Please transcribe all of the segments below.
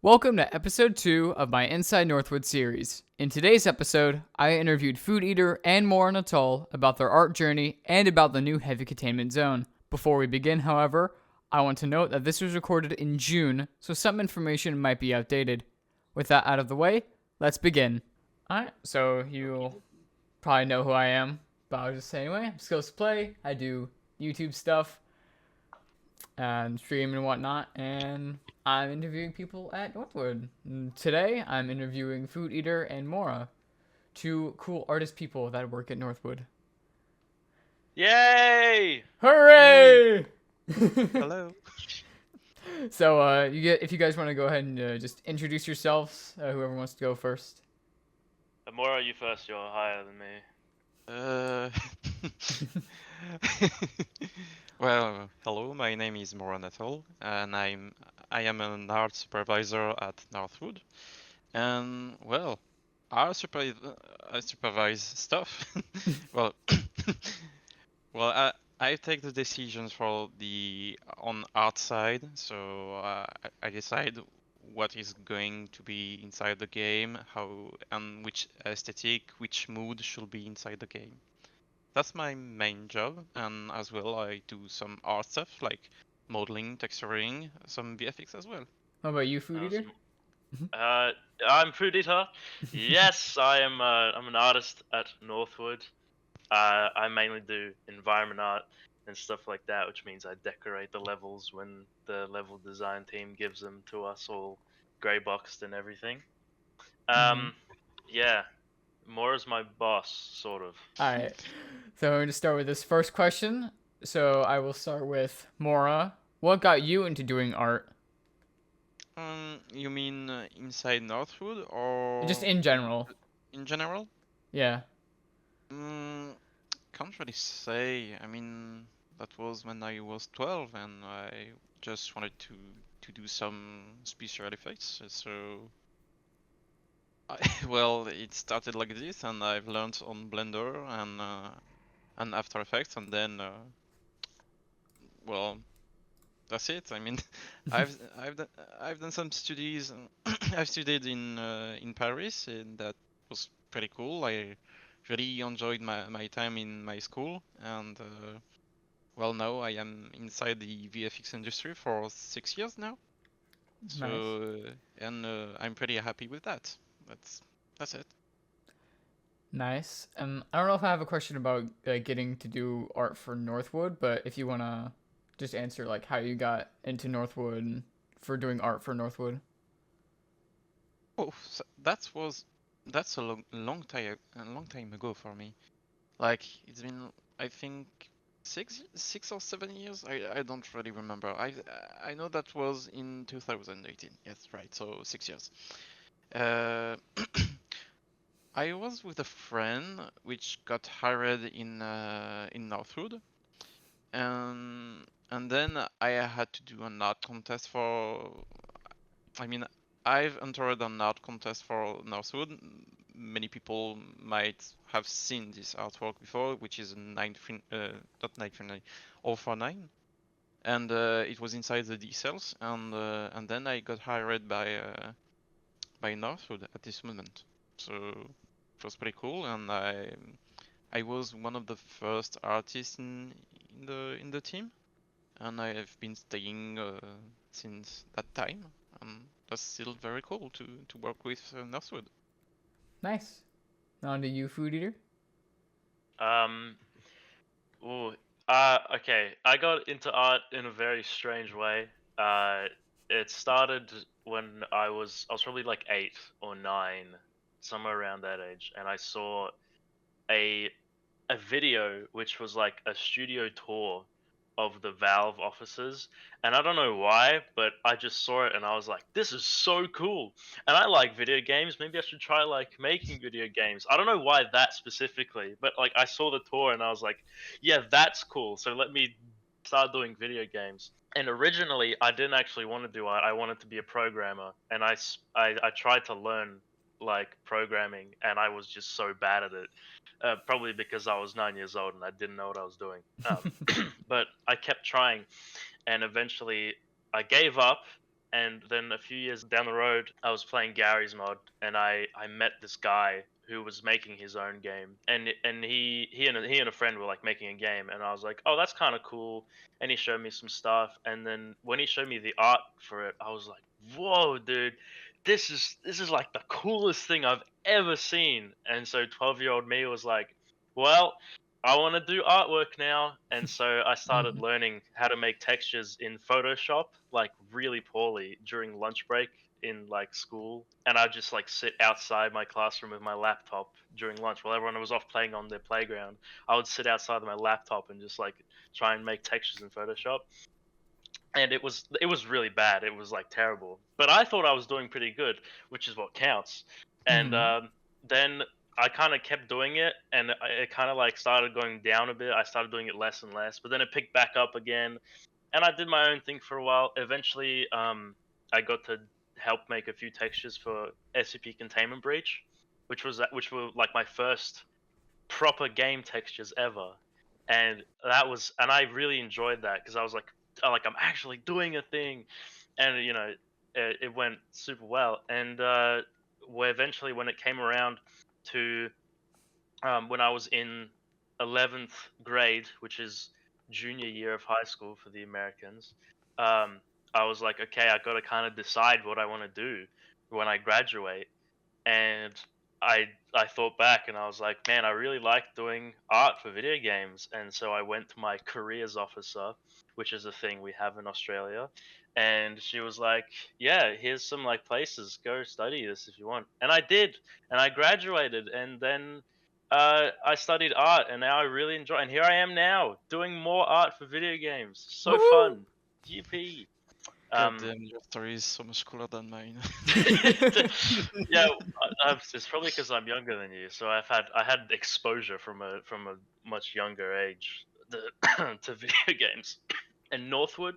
Welcome to episode 2 of my Inside Northwood series. In today's episode, I interviewed foodeater and Moranatol about their art journey and about the new heavy containment zone. Before we begin, however, I want to note that this was recorded in June, so some information might be outdated. With that out of the way, let's begin. Alright, so you'll probably know who I am, but I'll just say anyway, I'm Skillz Play, I do YouTube stuff and stream and whatnot, and I'm interviewing people at Northwood. And today, I'm interviewing foodeater and Mora, two cool artist people that work at Northwood. Yay! Hooray! Hello. So, if you guys want to go ahead and just introduce yourselves, whoever wants to go first. Mora, you first. You're higher than me. Well, hello. My name is Moranatol, and I am an art supervisor at Northwood. And well, I supervise stuff. well, I take the decisions for the on art side, so I decide what is going to be inside the game, how and which aesthetic, which mood should be inside the game. That's my main job, and as well I do some art stuff like modeling, texturing, some VFX as well. How about you, foodeater? I'm foodeater. Yes, I'm an artist at Northwood. I mainly do environment art and stuff like that, which means I decorate the levels when the level design team gives them to us, all grey boxed and everything. Yeah, Mora's my boss, sort of. Alright, so I'm going to start with this first question. So I will start with Mora. What got you into doing art? You mean inside Northwood or Just in general. in general? Yeah. Can't really say. I mean, that was when I was 12 and I just wanted to do some special effects. So, well, it started like this, and I've learned on Blender and After Effects, and then, well, that's it. I mean, I've done some studies. I've studied in Paris, and that was pretty cool. I really enjoyed my time in my school, and well, now I am inside the VFX industry for 6 years now. So Nice. and I'm pretty happy with that. That's it. Nice. I don't know if I have a question about getting to do art for Northwood, but if you wanna just answer like how you got into Northwood for doing art for Northwood. Oh, so that's a long time ago for me. Like it's been, I think, 6 or 7 years. I don't really remember. I know that was in 2018. Yes, right. So 6 years. Uh, I was with a friend which got hired in Northwood, and then I had to do an art contest for. I mean, I've entered an art contest for Northwood. Many people might have seen this artwork before, which is a not 939, 049, and it was inside the D cells, and then I got hired by Northwood at this moment. So it was pretty cool, and I was one of the first artists in the team, and I have been staying since that time. That's still very cool to work with Northwood. Nice. On to you, foodeater. Um, ooh, okay. I got into art in a very strange way. It started when I was probably like 8 or 9, somewhere around that age, and I saw a a video which was like a studio tour of the Valve offices, and I don't know why, but I just saw it and I was like, this is so cool. And I like video games. Maybe I should try like making video games. I don't know why that specifically, but like I saw the tour and I was like, yeah, that's cool. So let me start doing video games. And originally, I didn't actually want to do art. I wanted to be a programmer, and I tried to learn like programming, and I was just so bad at it. Probably because I was 9 years old and I didn't know what I was doing. But I kept trying, and eventually I gave up. And then a few years down the road, I was playing Gary's mod, and I met this guy who was making his own game, and he and a friend were like making a game, and I was like, oh, that's kind of cool. And he showed me some stuff, and then when he showed me the art for it, I was like, whoa, dude, this is like the coolest thing I've ever seen. And so 12-year-old me was like, well, I want to do artwork now. And so I started learning how to make textures in Photoshop, like really poorly during lunch break in like school. And I'd just like sit outside my classroom with my laptop during lunch while everyone was off playing on their playground. I would sit outside of my laptop and just like try and make textures in Photoshop. And it was really bad. It was like terrible. But I thought I was doing pretty good, which is what counts. And then I kind of kept doing it, and it kind of like started going down a bit. I started doing it less and less, but then it picked back up again, and I did my own thing for a while. Eventually, I got to help make a few textures for SCP Containment Breach, which were like my first proper game textures ever, and I really enjoyed that because I was like, I'm actually doing a thing, and it went super well. And where eventually when it came around to when I was in 11th grade, which is junior year of high school for the Americans, I was like, okay, I got to kind of decide what I want to do when I graduate. And I thought back and I was like, man, I really like doing art for video games. And so I went to my careers officer, which is a thing we have in Australia, and she was like, yeah, here's some like places, go study this if you want. And I did, and I graduated, and then I studied art, and now I really enjoy, and here I am now doing more art for video games. So Woohoo! fun. GP. God damn, your story is so much cooler than mine. Yeah, it's probably because I'm younger than you, so I had exposure from a much younger age to video games. And Northwood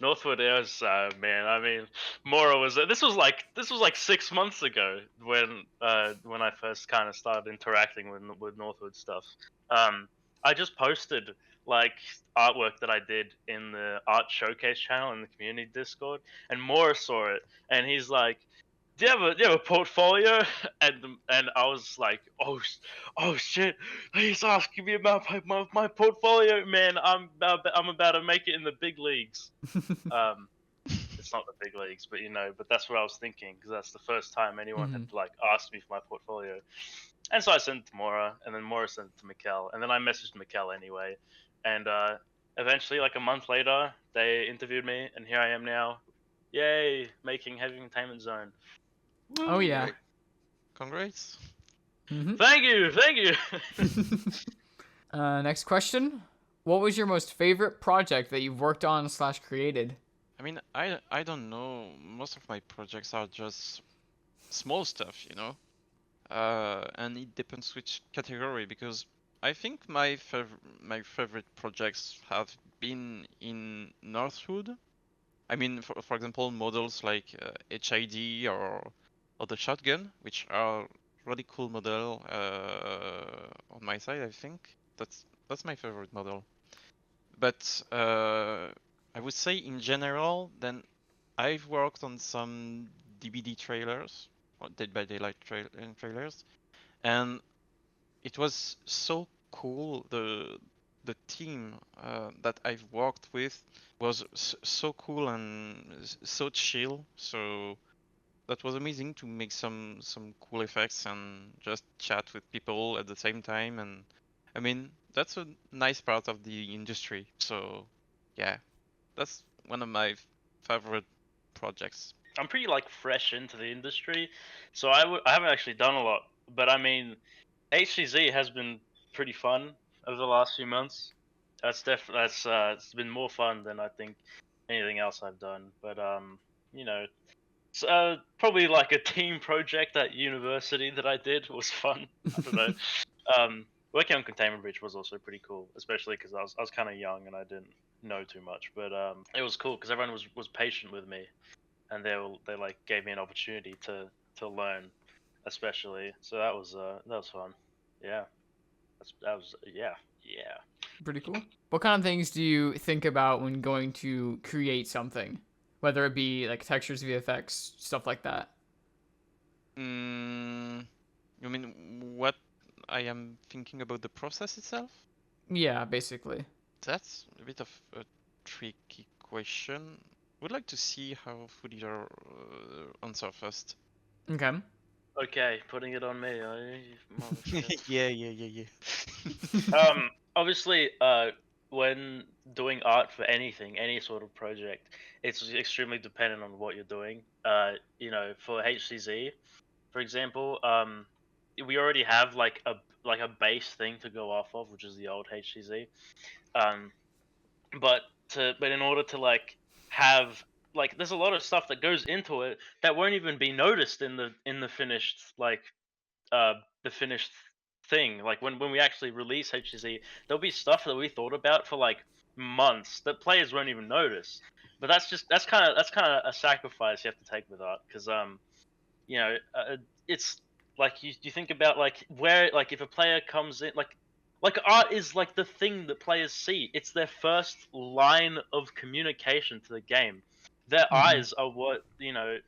is man. I mean, Mora was this was like 6 months ago when I first kind of started interacting with Northwood stuff. I just posted like artwork that I did in the art showcase channel in the community Discord, and Mora saw it, and he's like, do you have a portfolio? And I was like, oh shit, he's asking me about my portfolio, man. I'm about to make it in the big leagues. It's not the big leagues, but that's what I was thinking, because that's the first time anyone had like asked me for my portfolio. And so I sent it to Mora, and then Mora sent it to Mikkel, and then I messaged Mikkel anyway. And eventually, like a month later, they interviewed me, and here I am now. Yay, making Heavy Containment Zone. Oh yeah. Congrats. Thank you. Next question. What was your most favorite project that you've worked on / created? I mean, I don't know. Most of my projects are just small stuff, and it depends which category, because I think my favorite projects have been in Northwood. I mean, for example, models like HID or the shotgun, which are really cool model on my side. I think that's my favorite model. But I would say in general, then I've worked on some DBD trailers, or Dead by Daylight trailers, and it was so cool. The team that I've worked with was so cool and so chill. So that was amazing to make some cool effects and just chat with people at the same time. And I mean, that's a nice part of the industry. So yeah, that's one of my favorite projects. I'm pretty like fresh into the industry, so I haven't actually done a lot. But I mean, HCZ has been pretty fun over the last few months. That's it's been more fun than I think anything else I've done. But probably like a team project at university that I did was fun. I don't know. Working on Containment Breach was also pretty cool, especially because I was kind of young and I didn't know too much. But it was cool because everyone was patient with me, and they like gave me an opportunity to learn, especially. So that was fun. Yeah, yeah. Pretty cool. What kind of things do you think about when going to create something? whether it be like textures, VFX, stuff like that. You mean what I am thinking about the process itself? Yeah, basically. That's a bit of a tricky question. Would like to see how foodeater answer first. Okay. Okay, putting it on me. You motherfucker. Yeah. Obviously, when doing art for anything, any sort of project, it's extremely dependent on what you're doing. For HCZ, for example, we already have like a base thing to go off of, which is the old HCZ. Um, but in order to like have like there's a lot of stuff that goes into it that won't even be noticed in the finished uh the finished thing. Like when we actually release HZ, there'll be stuff that we thought about for like months that players won't even notice. But that's kind of a sacrifice you have to take with art because it's like you think about like where like if a player comes in like art is like the thing that players see. It's their first line of communication to the game. Their eyes are what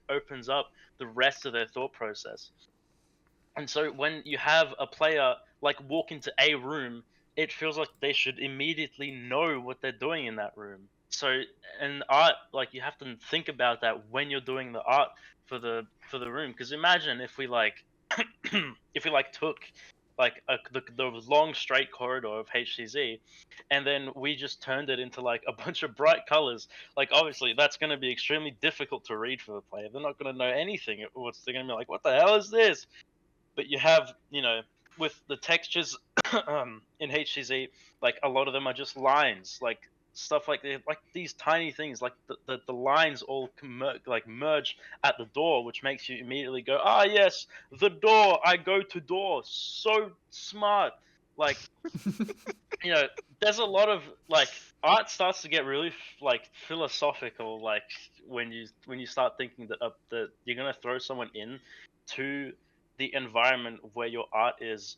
opens up the rest of their thought process. And so when you have a player like walk into a room, it feels like they should immediately know what they're doing in that room. So in art, like you have to think about that when you're doing the art for the room. Because imagine if we like if we like took like the long straight corridor of HCZ, and then we just turned it into like a bunch of bright colors. Like obviously that's going to be extremely difficult to read for the player. They're not going to know anything. They're going to be like, what the hell is this? But you have with the textures in HCZ, like a lot of them are just lines, like stuff like these tiny things, like the lines all like merge at the door, which makes you immediately go, ah yes, the door, I go to door. So smart. Like there's a lot of like art starts to get really like philosophical, like when you start thinking that you're gonna throw someone in to the environment where your art is,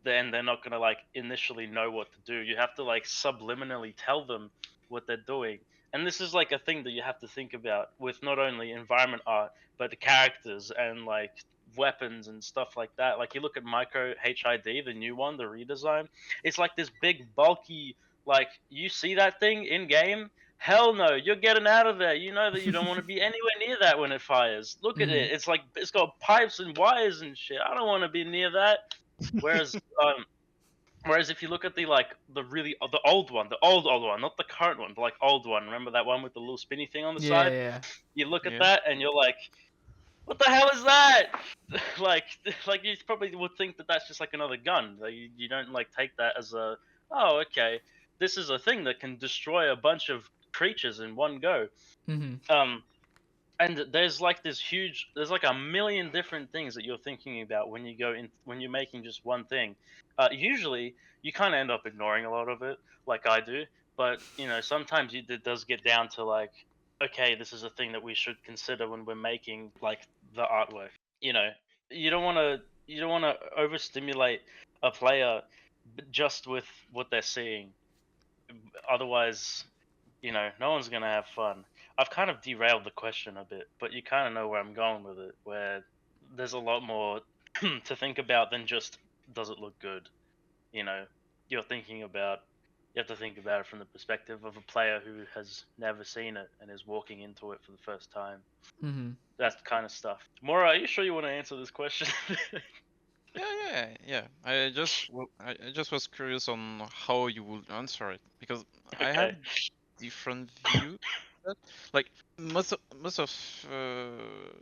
then they're not gonna like initially know what to do. You have to like subliminally tell them what they're doing. And this is like a thing that you have to think about with not only environment art, but the characters and like weapons and stuff like that. Like you look at Micro HID, the new one, the redesign, it's like this big bulky, like you see that thing in game, hell no, you're getting out of there. You know that you don't want to be anywhere near that when it fires. Look at it. It's like it's got pipes and wires and shit. I don't want to be near that. Whereas whereas if you look at the old one, the old one, not the current one, but like old one, remember that one with the little spinny thing on the Yeah, side? yeah. You look at Yeah. that and you're like, what the hell is that? like like you probably would think that that's just like another gun. Like, you don't like take that as a, oh okay, this is a thing that can destroy a bunch of creatures in one go. Um and there's like there's like a million different things that you're thinking about when you're making just one thing. Usually you kind of end up ignoring a lot of it, like I do, but sometimes it does get down to like, okay, this is a thing that we should consider when we're making like the artwork. you know you don't want to overstimulate a player just with what they're seeing. Otherwise, no one's gonna have fun. I've kind of derailed the question a bit, but you kind of know where I'm going with it. Where there's a lot more to think about than just does it look good. You know, you're thinking about you have to think about it from the perspective of a player who has never seen it and is walking into it for the first time. That kind of stuff. Mora, are you sure you want to answer this question? Yeah. I just was curious on how you would answer it because I Okay. have different view. Like most of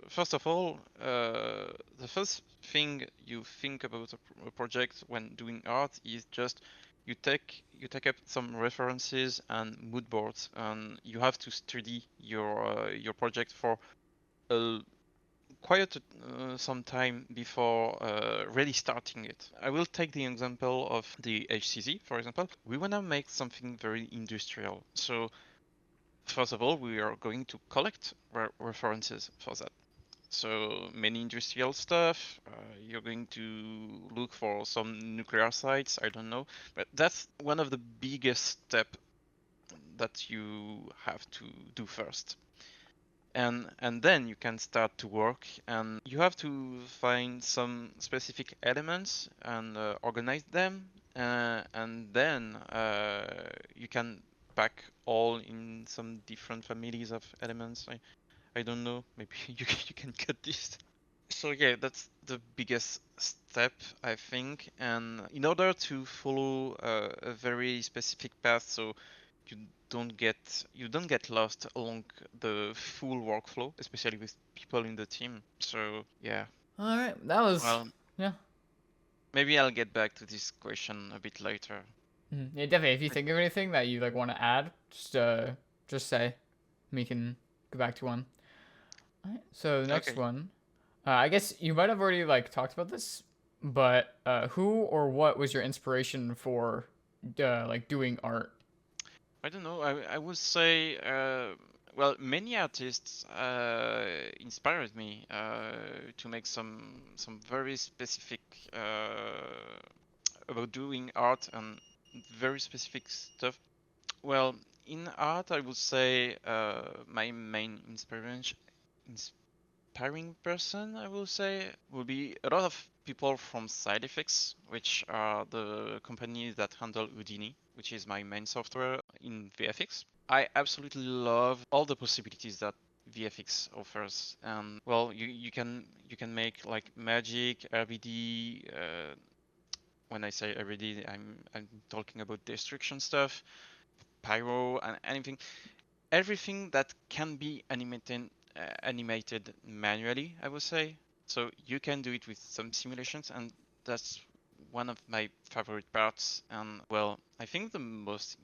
first of all, the first thing you think about a project when doing art is just you take up some references and mood boards, and you have to study your project for a quite some time before really starting it. I will take the example of the HCZ, for example. We want to make something very industrial. So first of all, we are going to collect references for that. So many industrial stuff. You're going to look for some nuclear sites. I don't know, but that's one of the biggest steps that you have to do first. and then you can start to work, and you have to find some specific elements and organize them, and then you can pack all in some different families of elements. I don't know, maybe you can cut this. So yeah, that's the biggest step, I think. And in order to follow a very specific path, so you you don't get lost along the full workflow, especially with people in the team. So yeah, All right, that was well, yeah. maybe I'll get back to this question a bit later. Yeah, definitely. If you think of anything that you like want to add, just say. We can go back to one. All right, so the next Okay. one, I guess you might have already like talked about this, but who or what was your inspiration for like doing art? I don't know. I would say, well, many artists inspired me to make some very specific about doing art and very specific stuff. Well, in art, I would say my main inspiring person, I will say, will be a lot of people from Side Effects, which are the company that handle Houdini, which is my main software in VFX. I absolutely love all the possibilities that VFX offers, and well, you can make like magic, RBD. When I say RBD, I'm talking about destruction stuff, pyro, and anything, everything that can be animated manually, I would say. So you can do it with some simulations, and that's one of my favorite parts. And well, I think the most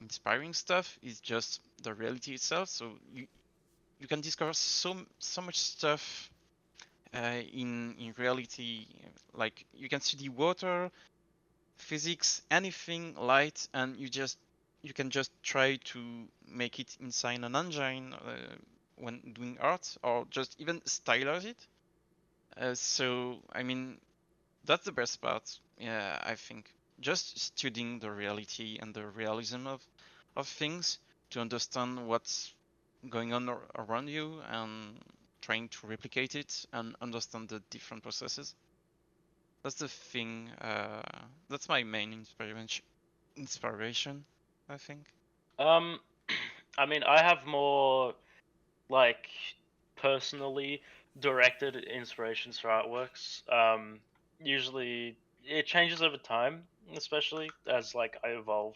inspiring stuff is just the reality itself. So you can discover so much stuff in reality. Like you can see the water, physics, anything light, and you can just try to make it inside an engine when doing art, or just even stylize it. So I mean, that's the best part. Yeah, I think just studying the reality and the realism of things to understand what's going on around you, and trying to replicate it and understand the different processes. That's the thing. That's my main inspiration, I think. Um, I mean, I have more like personally directed inspirations for artworks. Usually it changes over time, especially as like I evolve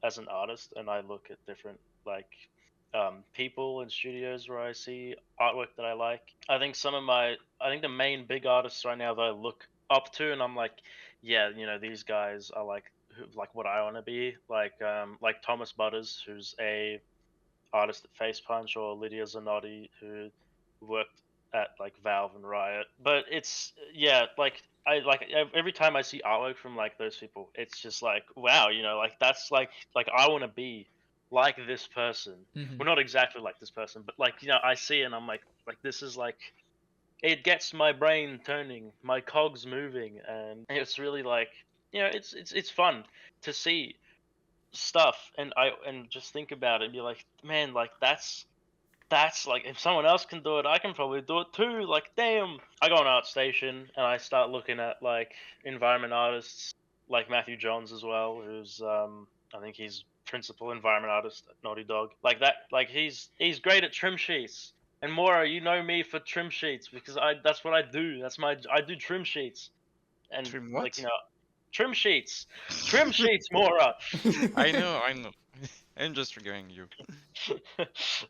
as an artist and I look at different like people in studios where I see artwork that I like. I think the main big artists right now that I look up to and I'm like, yeah, you know, these guys are like what I want to be. Like Thomas Butters, who's a artist at Face Punch, or Lydia Zanotti, who worked at like Valve and Riot. But it's yeah, like I like every time I see artwork from like those people, it's just like wow, you know, like that's like I want to be like this person. Mm-hmm. Well, not exactly like this person, but like you know, I see it and I'm like this is like it gets my brain turning, my cogs moving, and it's really like you know, it's fun to see stuff and just think about it and be like man like that's like if someone else can do it I can probably do it too like damn. I go on ArtStation and I start looking at like environment artists like Matthew Johns as well, who's I think he's principal environment artist at Naughty Dog, like that, like he's great at trim sheets. And Mora, you know me for trim sheets because I that's what I do, I do trim sheets. And Trim like you what? know trim sheets, trim sheets, Mora. I know. I'm just triggering you.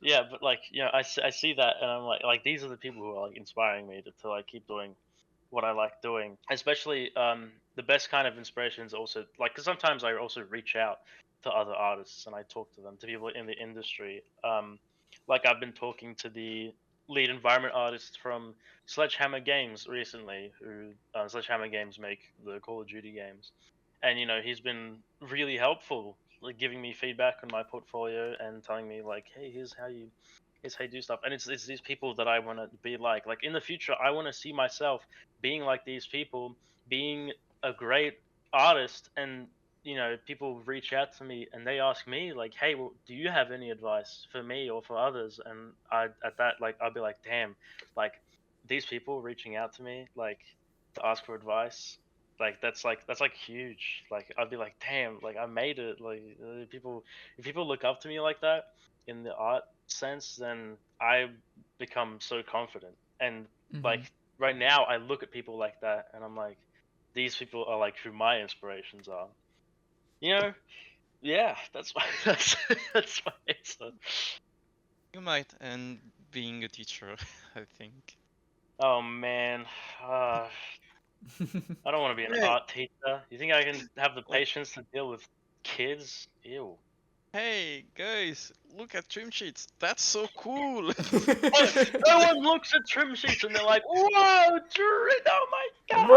Yeah, but like you know, I see that and I'm like these are the people who are like inspiring me to like keep doing what I like doing. Especially the best kind of inspiration is also like because sometimes I also reach out to other artists and I talk to them, to people in the industry. Like I've been talking to the lead environment artist from Sledgehammer Games recently, who Sledgehammer Games make the Call of Duty games, and you know he's been really helpful, like giving me feedback on my portfolio and telling me like, hey, here's how you do stuff. And it's these people that I want to be like. Like in the future, I want to see myself being like these people, being a great artist, and people reach out to me and they ask me like, hey, well, do you have any advice for me or for others? And at that, like, I'll be like, damn, like these people reaching out to me like to ask for advice, like that's like huge. Like I'd be like, damn, like I made it. Like people, if people look up to me like that in the art sense, then I become so confident. And Mhm. like right now, I look at people like that and I'm like, these people are like who my inspirations are. You know, yeah, that's why that's my answer. You might end being a teacher, I think. Oh man, uh, I don't want to be an Hey, art teacher. You think I can have the like, patience to deal with kids? Ew. hey guys, look at trim sheets. That's so cool. Oh, no one looks at trim sheets and they're like, "Whoa, oh my god,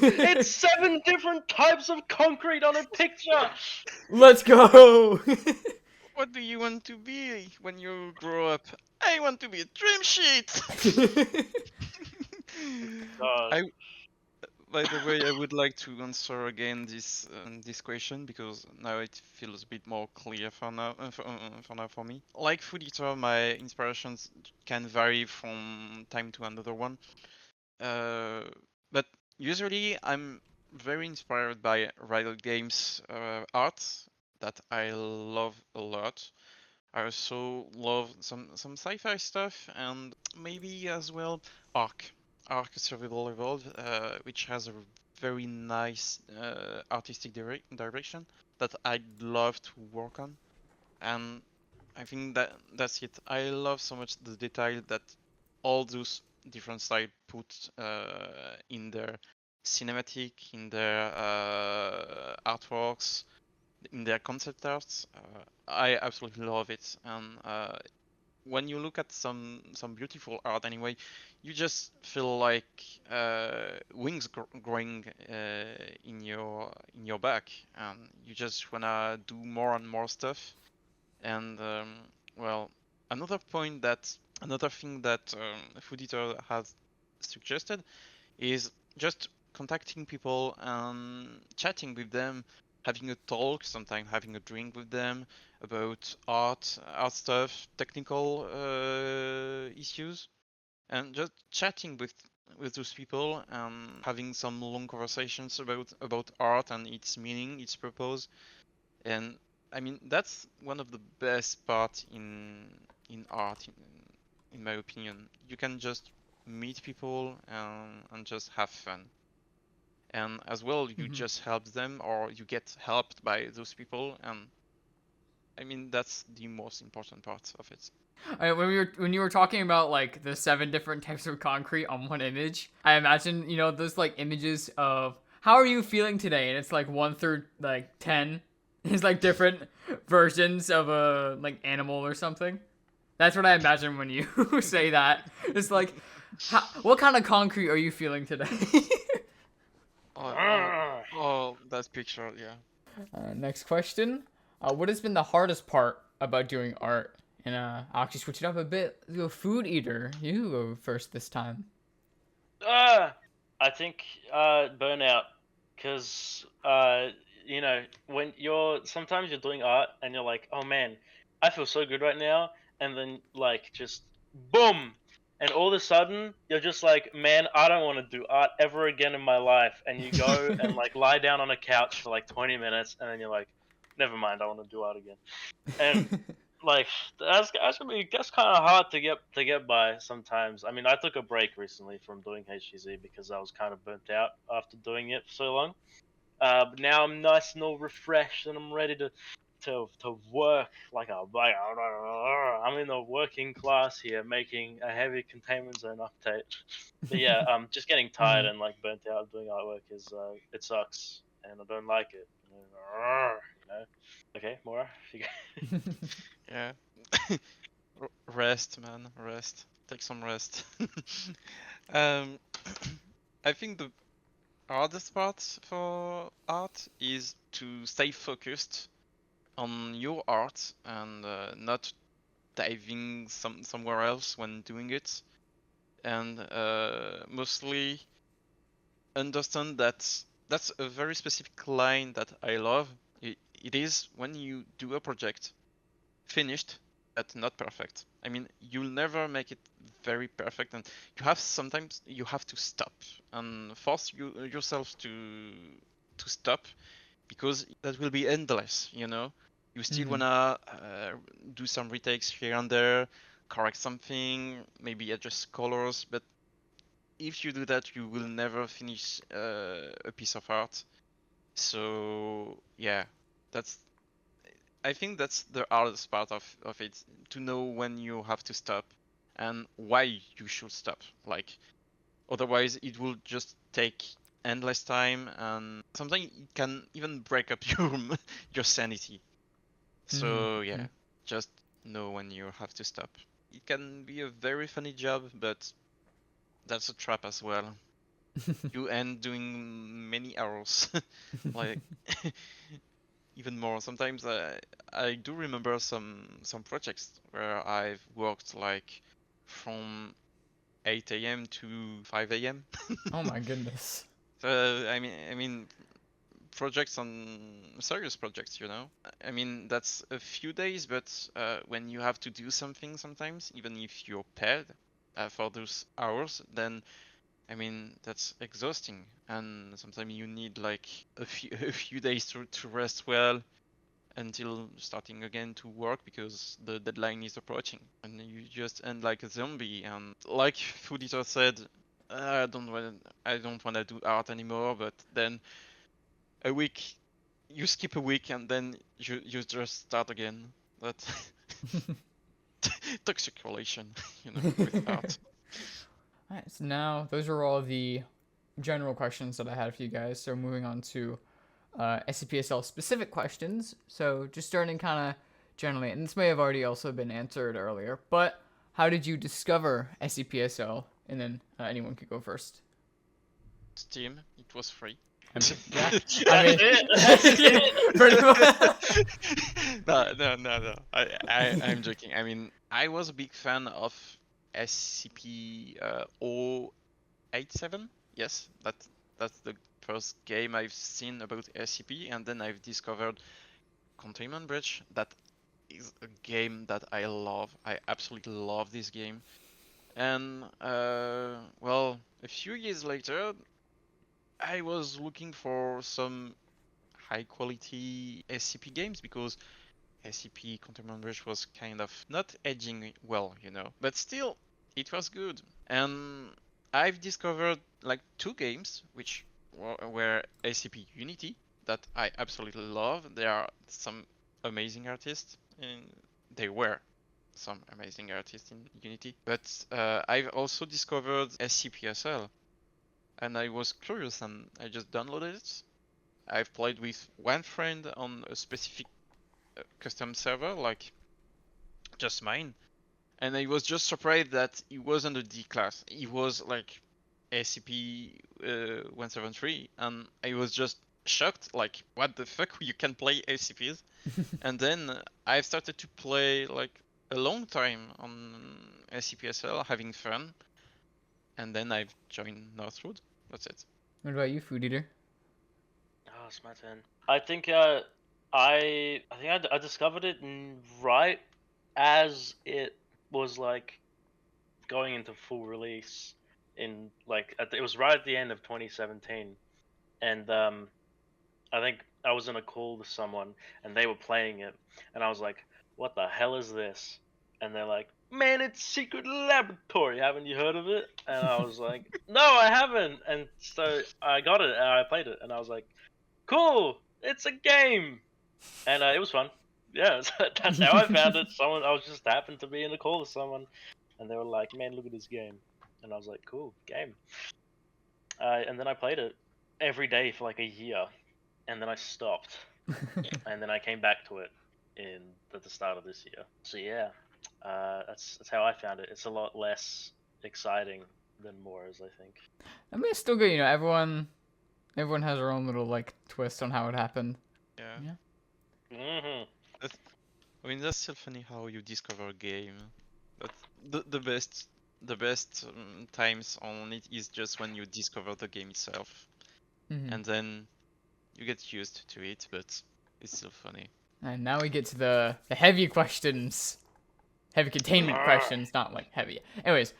it's Woo! 7 different types of concrete on a picture." Let's go! What do you want to be when you grow up? I want to be a trim sheet. God. I, by the way, I would like to answer again this question because now it feels a bit more clear for me. Like food eater, my inspirations can vary from time to another one. But usually I'm very inspired by Riot Games art that I love a lot. I also love some sci-fi stuff and maybe as well Ark. Ark Survival Evolved, which has a very nice artistic direction that I'd love to work on. And I think that's it. I love so much the detail that all those different styles put in their cinematic, in their artworks, in their concept arts. I absolutely love it, and when you look at some beautiful art anyway, you just feel like wings growing in your back, and you just wanna do more and more stuff. And well, another thing that Food Eater has suggested is just contacting people and chatting with them, having a talk, sometimes having a drink with them about art stuff, technical issues, and just chatting with those people and having some long conversations about art and its meaning, its purpose. And I mean that's one of the best parts in art, in my opinion. You can just meet people and just have fun. And as well, you Mhm. just help them or you get helped by those people. And I mean, that's the most important part of it. When you were talking about like the 7 different types of concrete on one image, I imagine those like images of how are you feeling today, and it's like 1 through like 10. It's like different versions of a like animal or something. That's what I imagine when you say that. It's like, what kind of concrete are you feeling today? Oh, that picture, yeah. Next question. What has been the hardest part about doing art? And I'll actually switch it up a bit. Let's go food eater. You go first this time. I think burnout, because when you're sometimes you're doing art and you're like, oh man, I feel so good right now, and then like just boom, and all of a sudden you're just like, man, I don't want to do art ever again in my life, and you go and like lie down on a couch for like 20 minutes, and then you're like, never mind, I want to do art again, and like that's kind of hard to get by sometimes. I mean, I took a break recently from doing HTZ because I was kind of burnt out after doing it for so long. But now I'm nice and all refreshed, and I'm ready to work I'm in the working class here, making a heavy containment zone update. But yeah, just getting tired Mhm. and like burnt out doing artwork is it sucks, and I don't like it. You know. Okay, Mora. Yeah. Rest, man, rest. Take some rest. um, I think the hardest part for art is to stay focused on your art and not diving somewhere else when doing it, and mostly understand that that's a very specific line that I love. It is when you do a project finished but not perfect. I mean, you'll never make it very perfect, and sometimes you have to stop and force yourself to stop, because that will be endless. You still wanna do some retakes here and there, correct something, maybe adjust colors, but if you do that, you will never finish a piece of art. So yeah, that's I think that's the hardest part of it, to know when you have to stop and why you should stop. Like, otherwise it will just take endless time, and sometimes it can even break up your sanity. So yeah, just know when you have to stop. It can be a very funny job, but that's a trap as well. You end doing many hours, like even more. Sometimes I do remember some projects where I've worked like from 8 a.m. to 5 a.m. Oh my goodness. So I mean projects on serious projects. I mean, that's a few days, but when you have to do something sometimes, even if you're paid for those hours, then I mean that's exhausting, and sometimes you need like a few days to rest well until starting again to work, because the deadline is approaching, and you just end like a zombie. And like foodeater said, I don't want to do art anymore. But then a week, you skip a week, and then you just start again. That toxic relation, with art. Alright, so now those are all the general questions that I had for you guys. So moving on to SCPSL specific questions. So just starting kind of generally, and this may have already also been answered earlier, but how did you discover SCPSL? And then anyone could go first. Steam, it was free. Yeah, I mean, pretty much. No. I'm joking. I mean, I was a big fan of SCP 087. Yes, that's the first game I've seen about SCP, and then I've discovered Containment Bridge. That is a game that I love. I absolutely love this game. And well, a few years later, I was looking for some high quality SCP games, because SCP Containment Bridge was kind of not edging well. But still, it was good. And I've discovered like two games which were SCP Unity, that I absolutely love. There are some amazing artists, and they were some amazing artists in Unity. But I've also discovered SCPSL, and I was curious, and I just downloaded it. I've played with one friend on a specific custom server, like just mine, and I was just surprised that he wasn't a D class. He was like SCP 173, and I was just shocked, like, what the fuck, you can play SCPs? And then I started to play like a long time on SCPSL, having fun, and then I've joined Northwood. That's it. What about you, Foodeater? Oh, it's my turn. I think I discovered it right as it was like going into full release in like it was right at the end of 2017, and I think I was in a call with someone and they were playing it, and I was like, "What the hell is this?" And they're like, "Man, it's Secret Laboratory. Haven't you heard of it?" And I was like, "No, I haven't." And so I got it and I played it, and I was like, "Cool, it's a game," and it was fun. Yeah, that's how I found it. I was just happened to be in a call with someone, and they were like, "Man, look at this game," and I was like, "Cool, game." And then I played it every day for like a year, and then I stopped, and then I came back to it at the start of this year. So yeah, that's how I found it. It's a lot less exciting than Mora's, I think. I mean, it's still good. Everyone has their own little like twist on how it happened. Yeah. Mm-hmm. I mean, that's still funny how you discover a game. But the best times on it is just when you discover the game itself. and then you get used to it, but it's still funny. And now we get to the heavy questions. Heavy containment questions, not like heavy. Anyways,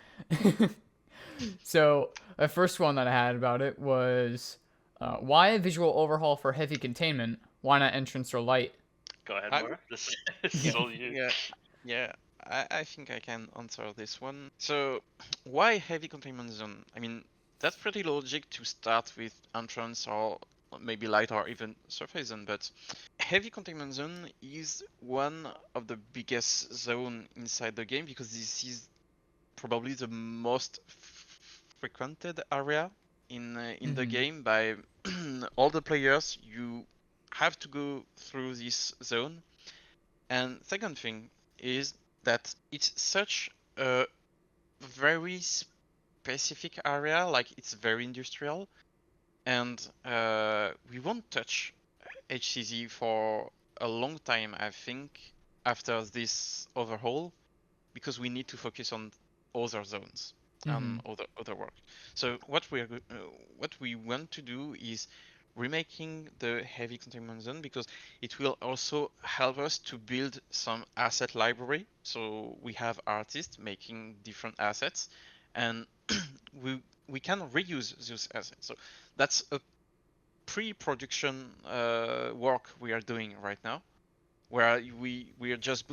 so the first one that I had about it was why a visual overhaul for heavy containment? Why not entrance or light? Go ahead, I- Mora. This is all you. Yeah, I think I can answer this one. So, why heavy containment zone? I mean, that's pretty logic to start with entrance or maybe light or even surface zone, but heavy containment zone is one of the biggest zone inside the game because this is probably the most frequented area in the game by all the players. You have to go through this zone. And second thing is that it's such a very specific area, like it's very industrial, and we won't touch HCZ for a long time, I think, after this overhaul, because we need to focus on other zones and other work. So what we want to do is remaking the heavy containment zone because it will also help us to build some asset library. So we have artists making different assets, and we can reuse those assets. So that's a pre-production work we are doing right now, where we are just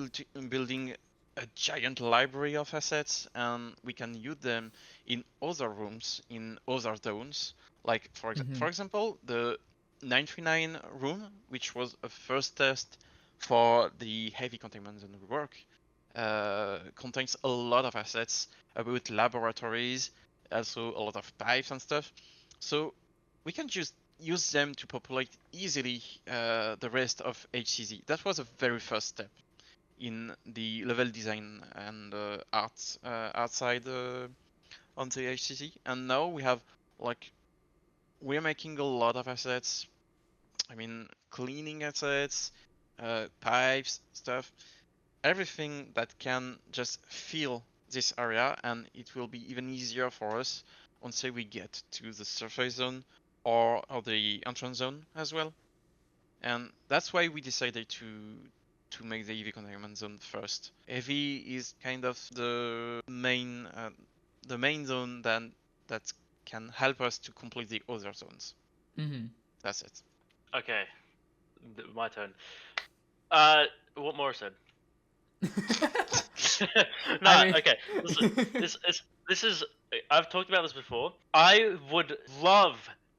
building a giant library of assets, and we can use them in other rooms in other zones. Like for example, the 939 room, which was a first test for the heavy containment zone work, contains a lot of assets about laboratories, also a lot of pipes and stuff. So we can just use them to populate easily the rest of HCZ. That was a very first step in the level design and art side on the HCZ. And now we have we're making a lot of assets. I mean, cleaning assets, pipes, stuff, everything that can just fill this area, and it will be even easier for us once we get to the surface zone or the entrance zone as well. And that's why we decided to make the heavy containment zone first. Heavy is kind of the main zone that can help us to complete the other zones. That's it. Okay, my turn. What Mora said. No, I mean- okay. Listen, this is. I've talked about this before. I would love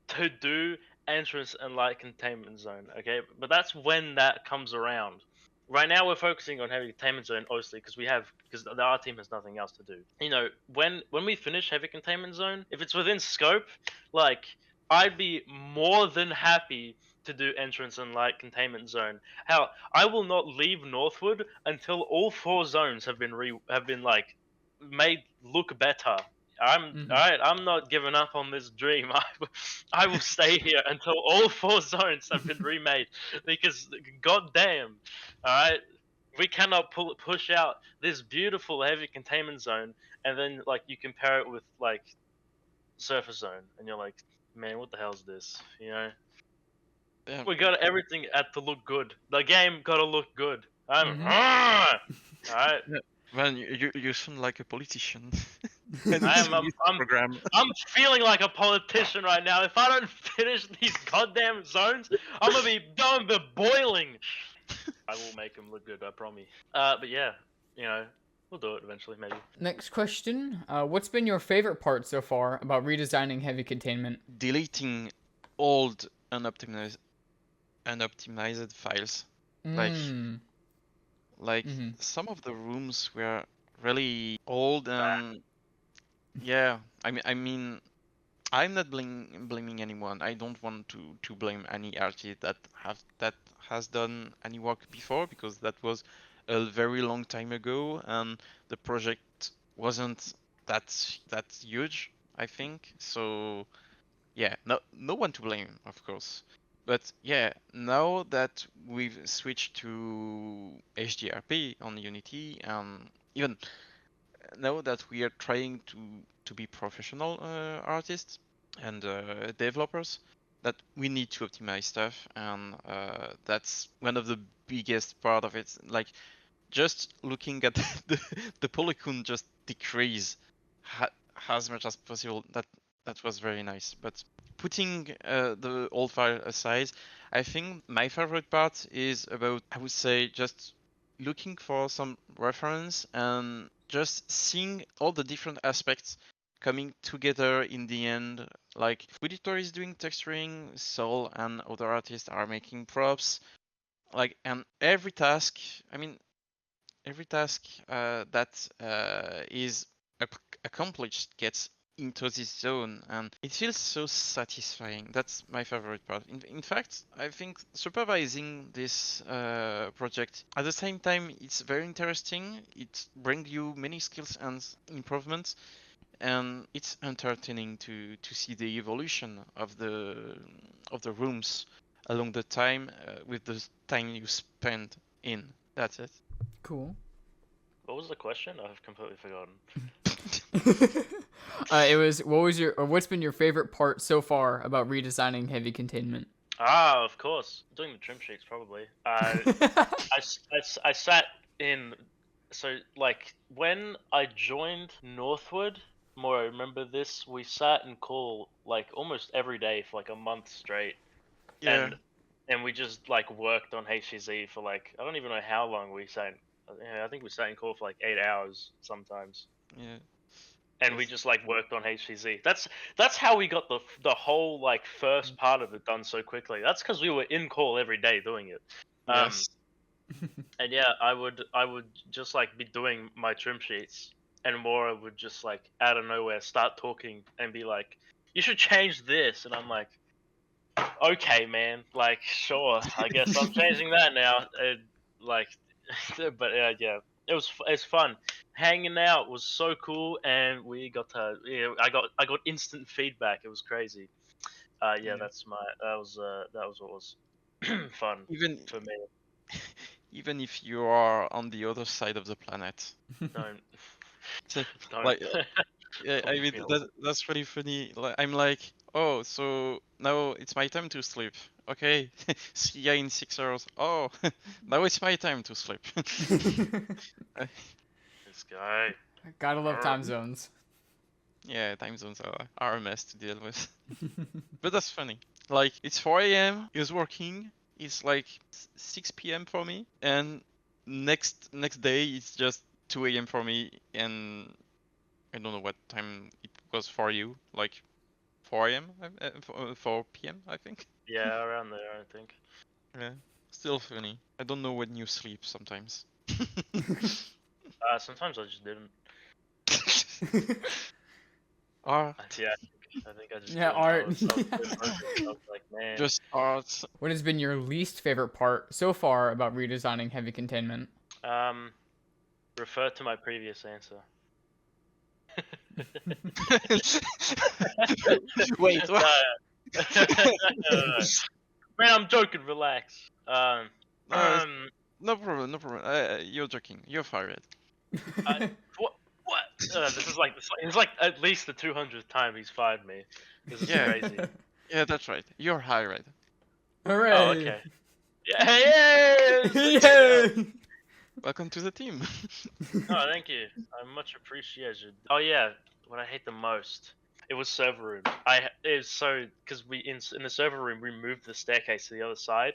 to do entrance and light containment zone. Okay, but that's when that comes around. Right now, we're focusing on heavy containment zone, obviously, because our team has nothing else to do. You know, when we finish heavy containment zone, if it's within scope, like I'd be more than happy to do entrance and light containment zone. Hell, I will not leave Northwood until all 4 zones have been like made look better. Alright. I'm not giving up on this dream. I will stay here until all 4 zones have been remade because goddamn, alright, we cannot push out this beautiful heavy containment zone and then like you compare it with like surface zone and you're like, man, what the hell is this? You know. Yeah, We got everything at to look good. The game got to look good. Alright. man, you sound like a politician. I'm feeling like a politician right now. If I don't finish these goddamn zones, I'm gonna be boiling. I will make them look good, I promise. But yeah, you know, we'll do it eventually, maybe. Next question. What's been your favorite part so far about redesigning heavy containment? Deleting old unoptimized files. Like some of the rooms were really old and yeah, I mean I'm not blaming anyone. I don't want to blame any artist that has done any work before because that was a very long time ago and the project wasn't that huge, I think. So yeah, no one to blame, of course. But yeah, now that we've switched to HDRP on Unity, and even now that we are trying to be professional artists and developers, that we need to optimize stuff, and that's one of the biggest part of it. Like just looking at the polygon just decrease as much as possible. That was very nice. But putting the old file aside, I think my favorite part is about, I would say, just looking for some reference and just seeing all the different aspects coming together in the end. Like foodeater is doing texturing, Sol and other artists are making props. Like, and every task, I mean, every task that is accomplished gets into this zone, and it feels so satisfying. That's my favorite part. In fact, I think supervising this project at the same time, it's very interesting. It brings you many skills and improvements, and it's entertaining to see the evolution of the rooms along the time with the time you spend in. That's it. Cool. What was the question? I've completely forgotten. It was what's been your favorite part so far about redesigning heavy containment? Ah, of course. Doing the trim sheets, probably. I sat in. So, like, when I joined Northwood, Mora, remember this? We sat in call, like, almost every day for, like, a month straight. Yeah. And we just, like, worked on HCZ for, like, I don't even know how long we sat. I think we sat in call for, like, 8 hours sometimes. Yeah. And we Yes. just like worked on HCZ. That's how we got the whole like first part of it done so quickly. That's because we were in call every day doing it. Yes. And yeah, I would just like be doing my trim sheets, and Mora would just like out of nowhere start talking and be like, "You should change this," and I'm like, "Okay, man. Like, sure. I guess I'm changing that now." Like, but yeah, it's fun. Hanging out was so cool, and we got to I got instant feedback. It was crazy. Yeah, Yeah. that was what was fun Even for me. even if you are on the other side of the planet. Don't So, don't like, yeah, don't I make mean me laugh. that's really funny. Like, I'm like, oh, so now it's my time to sleep. Okay, see ya in 6 hours. Oh, now it's my time to sleep. Uh, This guy. Gotta love time zones. yeah, time zones are a mess to deal with. But that's funny. Like, it's 4 a.m. He was working. It's like 6 p.m. for me, and next day it's just 2 a.m. for me, and I don't know what time it was for you. Like 4 a.m. 4 p.m. I think. Yeah, around there, I think. Yeah, still funny. I don't know when you sleep sometimes. Sometimes I just didn't. Art, Yeah, I think I just Yeah, didn't. art. I was so focused. I was like, man. just art. What has been your least favorite part so far about redesigning heavy containment? Um, refer to my previous answer. Wait, what? No. Man, I'm joking. Relax. No, no problem, no problem. You're joking. You're fired. What? What? This is like it's like at least the 200th time he's fired me. This is Yeah, crazy. yeah, that's right. You're hired. Hooray! Oh, okay. Yeah. Hey, Yay! Welcome to the team. Oh, thank you. I much appreciated. Oh yeah, what I hate the most. It was server room. It was so because we in the server room we moved the staircase to the other side,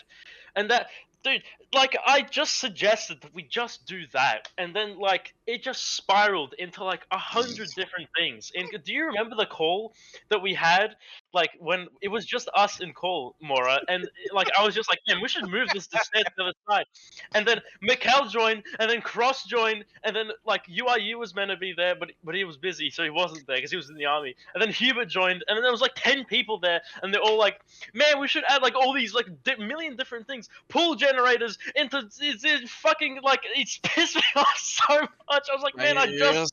and that dude, like I just suggested that we just do that, and then like it just spiraled into like 100 different things. And do you remember the call that we had? Like when it was just us in call, Mora, and like I was just like, man, we should move this to stairs to the other side. And then Mikkel joined, and then Cross joined, and then like UIU was meant to be there, but he was busy, so he wasn't there because he was in the army. And then Hubert joined, and then there was like 10 people there, and they're all like, "Man, we should add like all these like million different things, pool generators into it's fucking like it's pissed me off so much." I was like, My "Man, I ears,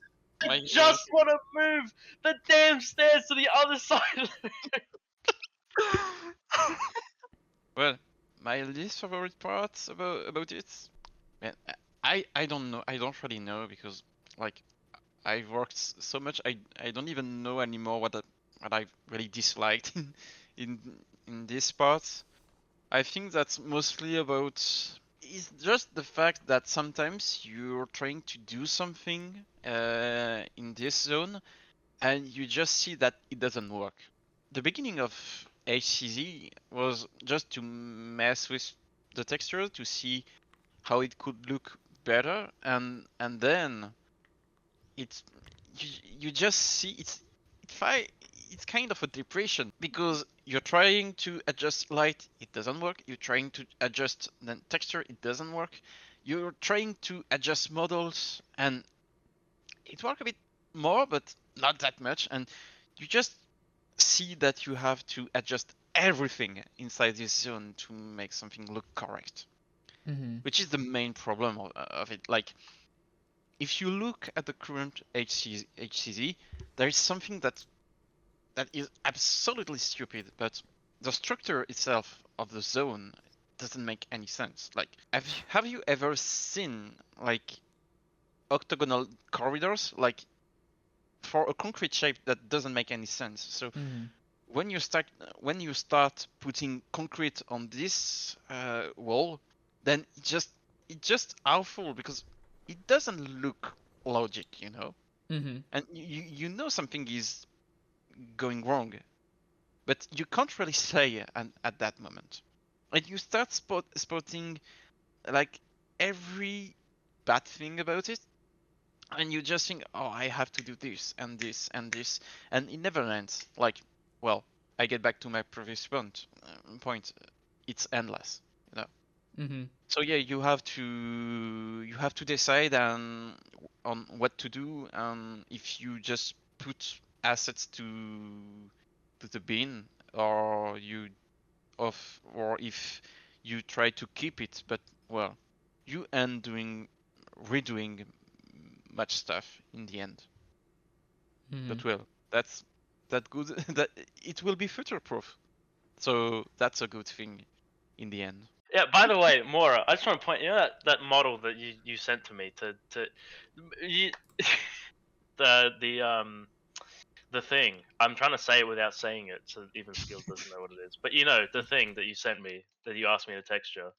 my just ears. want to move the damn stairs to the other side." Well, my least favorite parts about it, man, I don't know. I don't really know because like I've worked so much. I don't even know anymore what I really disliked in in this part, I think that's mostly about. It's just the fact that sometimes you're trying to do something in this zone, and you just see that it doesn't work. The beginning of HCZ was just to mess with the texture to see how it could look better, and then it's you just see it's kind of a depression because you're trying to adjust light, it doesn't work. You're trying to adjust the texture, it doesn't work. You're trying to adjust models, and it works a bit more, but not that much. And you just see that you have to adjust everything inside this zone to make something look correct, which is the main problem of it. Like, if you look at the current HCZ, there is something that is absolutely stupid, but the structure itself of the zone doesn't make any sense. Like, have you ever seen like octagonal corridors, like for a concrete shape that doesn't make any sense? So when you start putting concrete on this wall, then it just awful because it doesn't look logic, you know. And you know something is going wrong, but you can't really say at that moment. And you start spotting like every bad thing about it, and you just think, oh, I have to do this and this and this, and it never ends. Like, well, I get back to my previous point. It's endless, you know. So yeah, you have to decide on what to do. If you just put assets to the bin, or if you try to keep it, but well, you end redoing much stuff in the end. But well, that's good. That it will be future proof. So that's a good thing in the end. Yeah. By the way, Mora, I just want to point that model that you sent to me to you, the thing. I'm trying to say it without saying it, so even Skillz doesn't know what it is. But you know, the thing that you sent me, that you asked me to texture.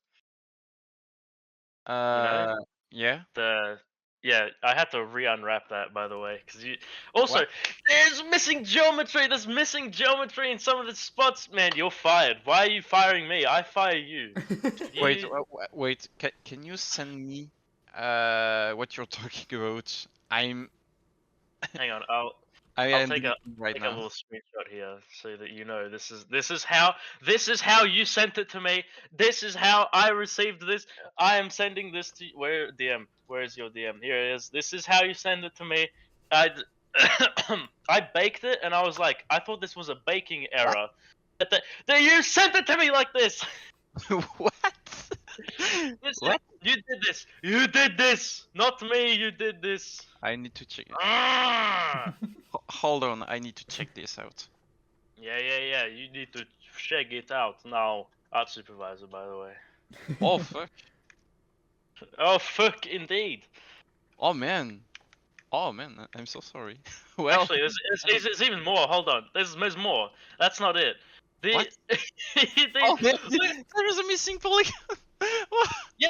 You know, Yeah. yeah, I had to re-unwrap that, by the way, because also What? there's missing geometry. There's missing geometry in some of the spots. Man, you're fired. Why are you firing me? I fire you. Wait. Can you send me what you're talking about? Hang on, I'll am take a right take a now. little screenshot here so that you know this is how you sent it to me. This is how I received this. I am sending this to where DM. Where is your DM? Here it is. This is how you send it to me. I I baked it and I was like, I thought this was a baking error. That you sent it to me like this. What? What? You did this. You did this. Not me. You did this. I need to check it. Ah! Hold on, I need to check this out. Yeah. You need to check it out now. Art supervisor, by the way. Oh fuck. Oh fuck, indeed. Oh man, I'm so sorry. Well, Actually, there's even more. Hold on. There's more. That's not it. What? the Oh man, there's a missing polygon. yeah,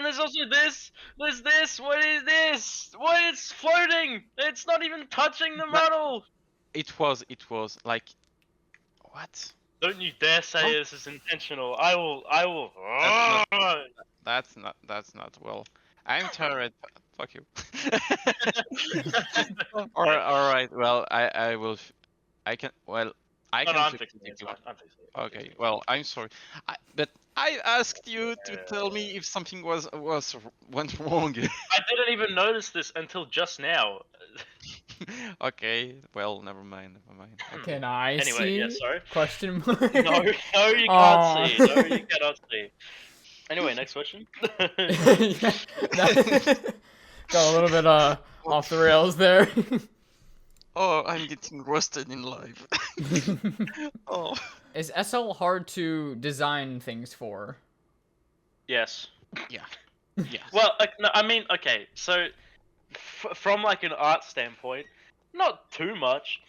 there's also this. There's this. What is this? What is floating? It's not even touching the model. It was like, what? Don't you dare say this is intentional. I will. That's not well. I'm tired. Fuck you. All right. Well, I will. I can. Well, I No, can. I'm fixing it. It's fine. I'm fixing it. Okay. Well, I'm sorry. But I asked you to tell me if something went wrong. I didn't even notice this until just now. Okay. Well, never mind. Can I Anyway, see? yeah, sorry. Question mark. No, you can't Aw. see. No, you cannot see. Anyway, next question. Yeah, got a little bit off the rails there. Oh, I'm getting roasted in live. Oh. Is SL hard to design things for? Yes. Yeah. Well, no, I mean, okay, so from like an art standpoint, not too much,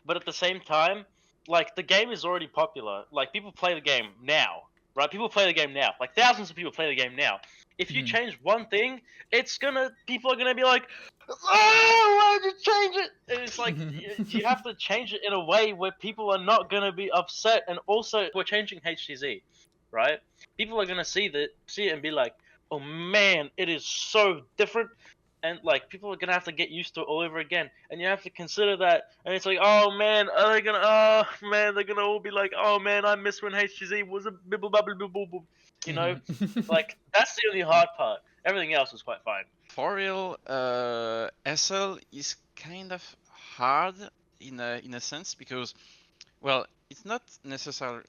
but at the same time, like the game is already popular. Like people play the game now, right? People play the game now. Like thousands of people play the game now. If you change one thing, people are gonna be like, "Oh, why did you change it?" And it's like you have to change it in a way where people are not gonna be upset. And also, we're changing HTZ, right? People are gonna see it and be like, "Oh man, it is so different." And like people are gonna have to get used to it all over again, and you have to consider that. And it's like, oh man, are they gonna? Oh man, they're gonna all be like, oh man, I miss when HTZ was a bibble bubble bibble. You know, like that's the only hard part. Everything else was quite fine. For real, SL is kind of hard in a sense because, well, it's not necessary.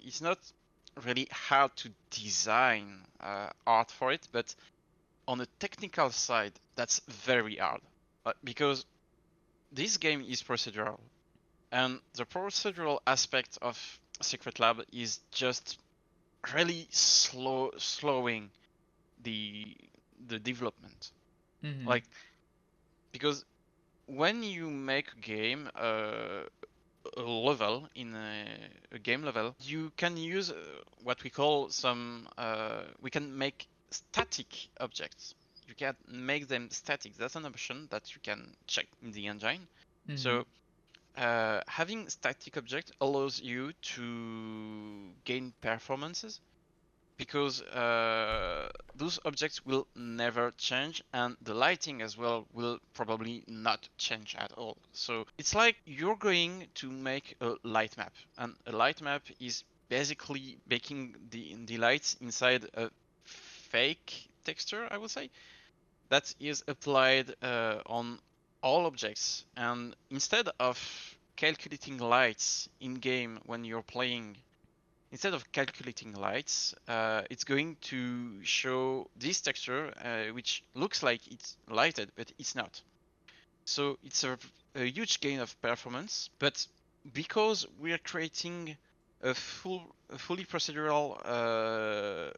It's not really hard to design art for it, but on a technical side, that's very hard because this game is procedural, and the procedural aspect of Secret Lab is just really slowing the development. Like, because when you make a game, a level in a game level, you can use what we call we can make static objects. You can make them static. That's an option that you can check in the engine. So having static object allows you to gain performances because those objects will never change, and the lighting as well will probably not change at all. So it's like you're going to make a light map, and a light map is basically making the lights inside a fake texture, I would say, that is applied on all objects. And instead of calculating lights in game when you're playing, instead of calculating lights, it's going to show this texture, which looks like it's lighted, but it's not. So it's a huge gain of performance, but because we are creating a fully procedural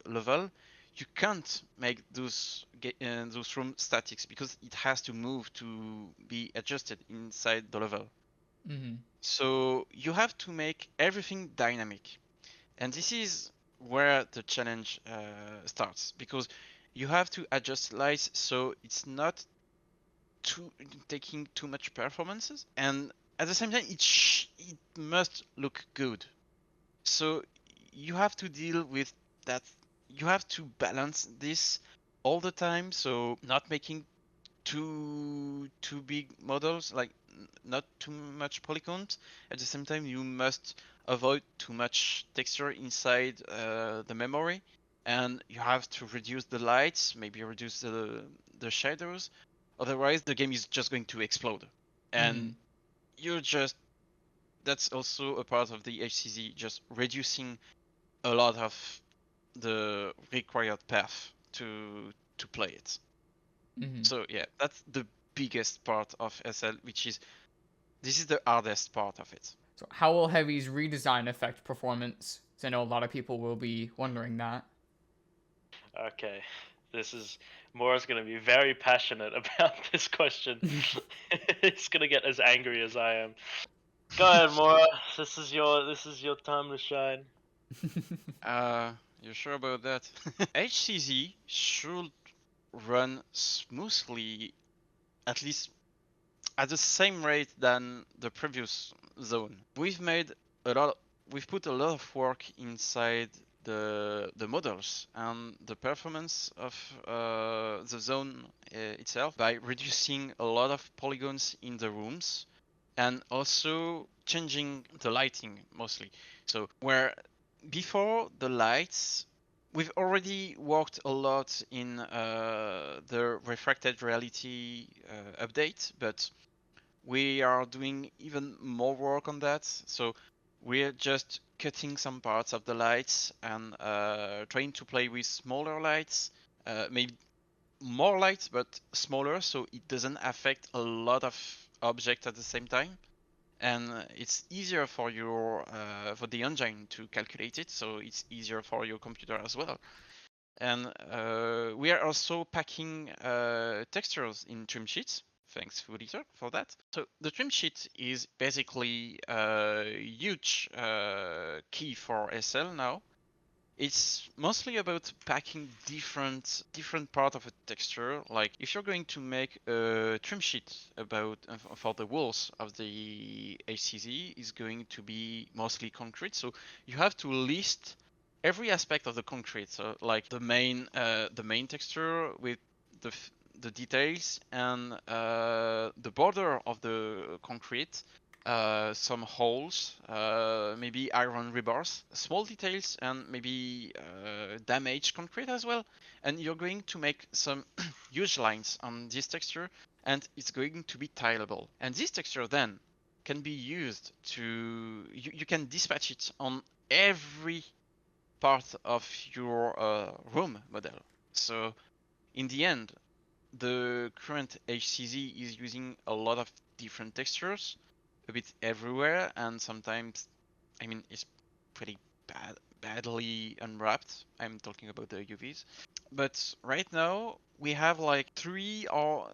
level, you can't make those room statics because it has to move to be adjusted inside the level. So you have to make everything dynamic. And this is where the challenge starts, because you have to adjust lights so it's not taking too much performances, and at the same time it must look good. So you have to deal with that. You have to balance this all the time, so not making too big models, like not too much polygons. At the same time, you must avoid too much texture inside the memory, and you have to reduce the lights, maybe reduce the shadows. Otherwise, the game is just going to explode, and that's also a part of the HCZ, just reducing a lot of the required path to play it. So yeah, that's the biggest part of SL, this is the hardest part of it. So how will Heavy's redesign affect performance? Because I know a lot of people will be wondering that. Okay, Mora's gonna be very passionate about this question. He's gonna get as angry as I am. Go ahead, Mora. This is your time to shine. You sure about that? HCZ should run smoothly, at least at the same rate than the previous zone. We've put a lot of work inside the models and the performance of the zone itself by reducing a lot of polygons in the rooms and also changing the lighting mostly. So where before the lights, we've already worked a lot in the refracted reality update, but we are doing even more work on that. So we're just cutting some parts of the lights and trying to play with smaller lights, maybe more lights but smaller, so it doesn't affect a lot of objects at the same time. And it's easier for the engine to calculate it, so it's easier for your computer as well. And we are also packing textures in trim sheets Thanks, foodeater, for that. So the trim sheet is basically a huge key for SL now. It's mostly about packing different part of a texture. Like if you're going to make a trim sheet about for the walls of the HCZ, is going to be mostly concrete. So you have to list every aspect of the concrete. So like the main texture with the details and the border of the concrete, some holes, maybe iron rebars, small details, and maybe damaged concrete as well. And you're going to make some huge lines on this texture, and it's going to be tileable. And this texture then can be used to, you can dispatch it on every part of your room model. So in the end, the current HCZ is using a lot of different textures, a bit everywhere, and sometimes, I mean, it's pretty badly unwrapped. I'm talking about the UVs. But right now we have like three or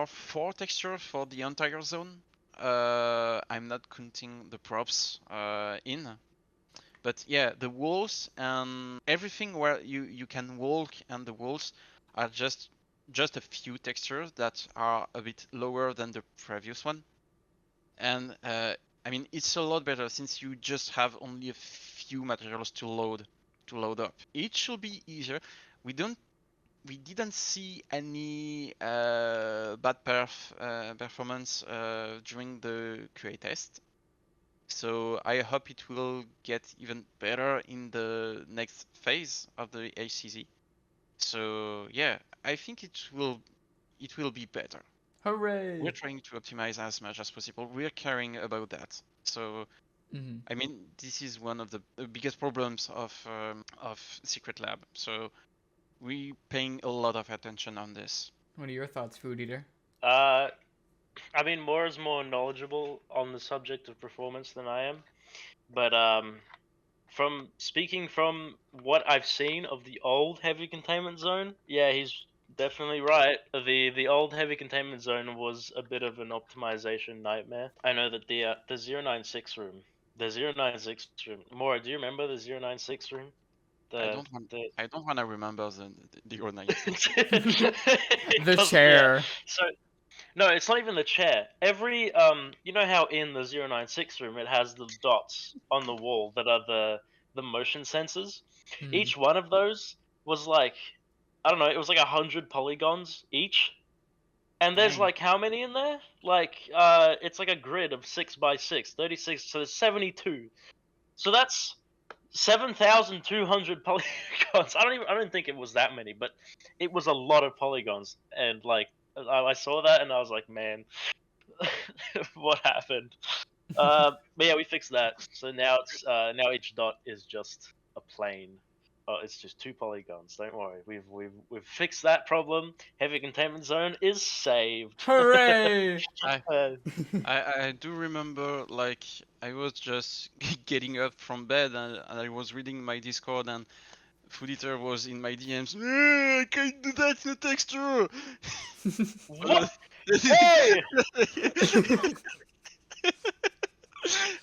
four textures for the entire zone. I'm not counting the props in. But yeah, the walls and everything where you can walk, and the walls are just a few textures that are a bit lower than the previous one. And I mean, it's a lot better since you just have only a few materials to load up. It should be easier. We didn't see any bad performance during the QA test. So I hope it will get even better in the next phase of the HCZ. So yeah, I think it will be better. Hooray! We're trying to optimize as much as possible. We're caring about that. So I mean, this is one of the biggest problems of Secret Lab. So we're paying a lot of attention on this. What are your thoughts, foodeater? I mean, Mora's more knowledgeable on the subject of performance than I am, but from speaking from what I've seen of the old heavy containment zone, yeah, he's definitely right. The old heavy containment zone was a bit of an optimization nightmare. I know that the 096 room, Mora, do you remember the 096 room? I don't want to remember the online. The chair. Yeah. So no, it's not even the chair. Every you know how in the 096 room it has the dots on the wall that are the motion sensors. Each one of those was like, I don't know, it was like 100 polygons each. And there's Dang. like how many in there? Like it's like a grid of 6 by 6, 36, so there's 72. So that's 7,200 polygons. I don't think it was that many, but it was a lot of polygons. And like I saw that and I was like, man, what happened? But yeah, we fixed that. So now it's now each dot is just a plane. Oh, it's just 2 polygons. Don't worry, we've fixed that problem. Heavy containment zone is saved. Hooray! I do remember, like, I was just getting up from bed and I was reading my Discord, and foodeater was in my DMs. I can't do that in the texture. What? Hey!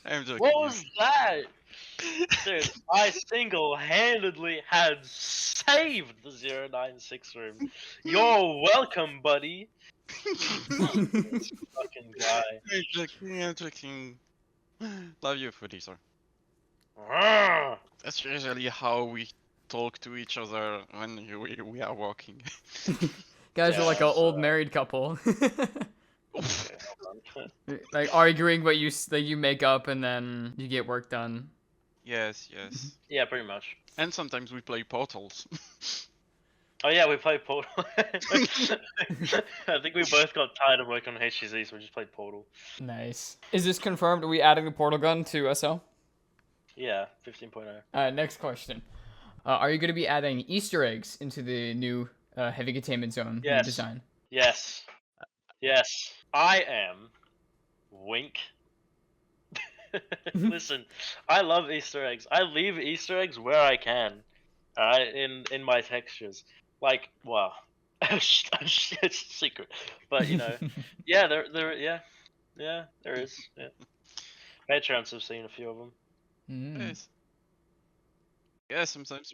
I'm joking. What was that? Dude, I single-handedly had saved the 096 room. You're welcome, buddy. This fucking guy. I'm joking. Love you, foodeater. Ah! That's usually how we talk to each other when we are walking. Guys are like an Yes, old married couple. Like arguing, but you make up and then you get work done. Yes. Yeah, pretty much. And sometimes we play Portals. Oh yeah, we played Portal. I think we both got tired of working on HGZ, so we just played Portal. Nice. Is this confirmed? Are we adding the portal gun to SL? Yeah, 15.0. Next question. Are you going to be adding Easter eggs into the new heavy containment zone redesign? Yes. I am. Wink. Listen, I love Easter eggs. I leave Easter eggs where I can. Alright, in my textures. Like, well, It's a secret, but yeah, yeah, there is. Yeah, Patrons have seen a few of them. Yes. Yeah, sometimes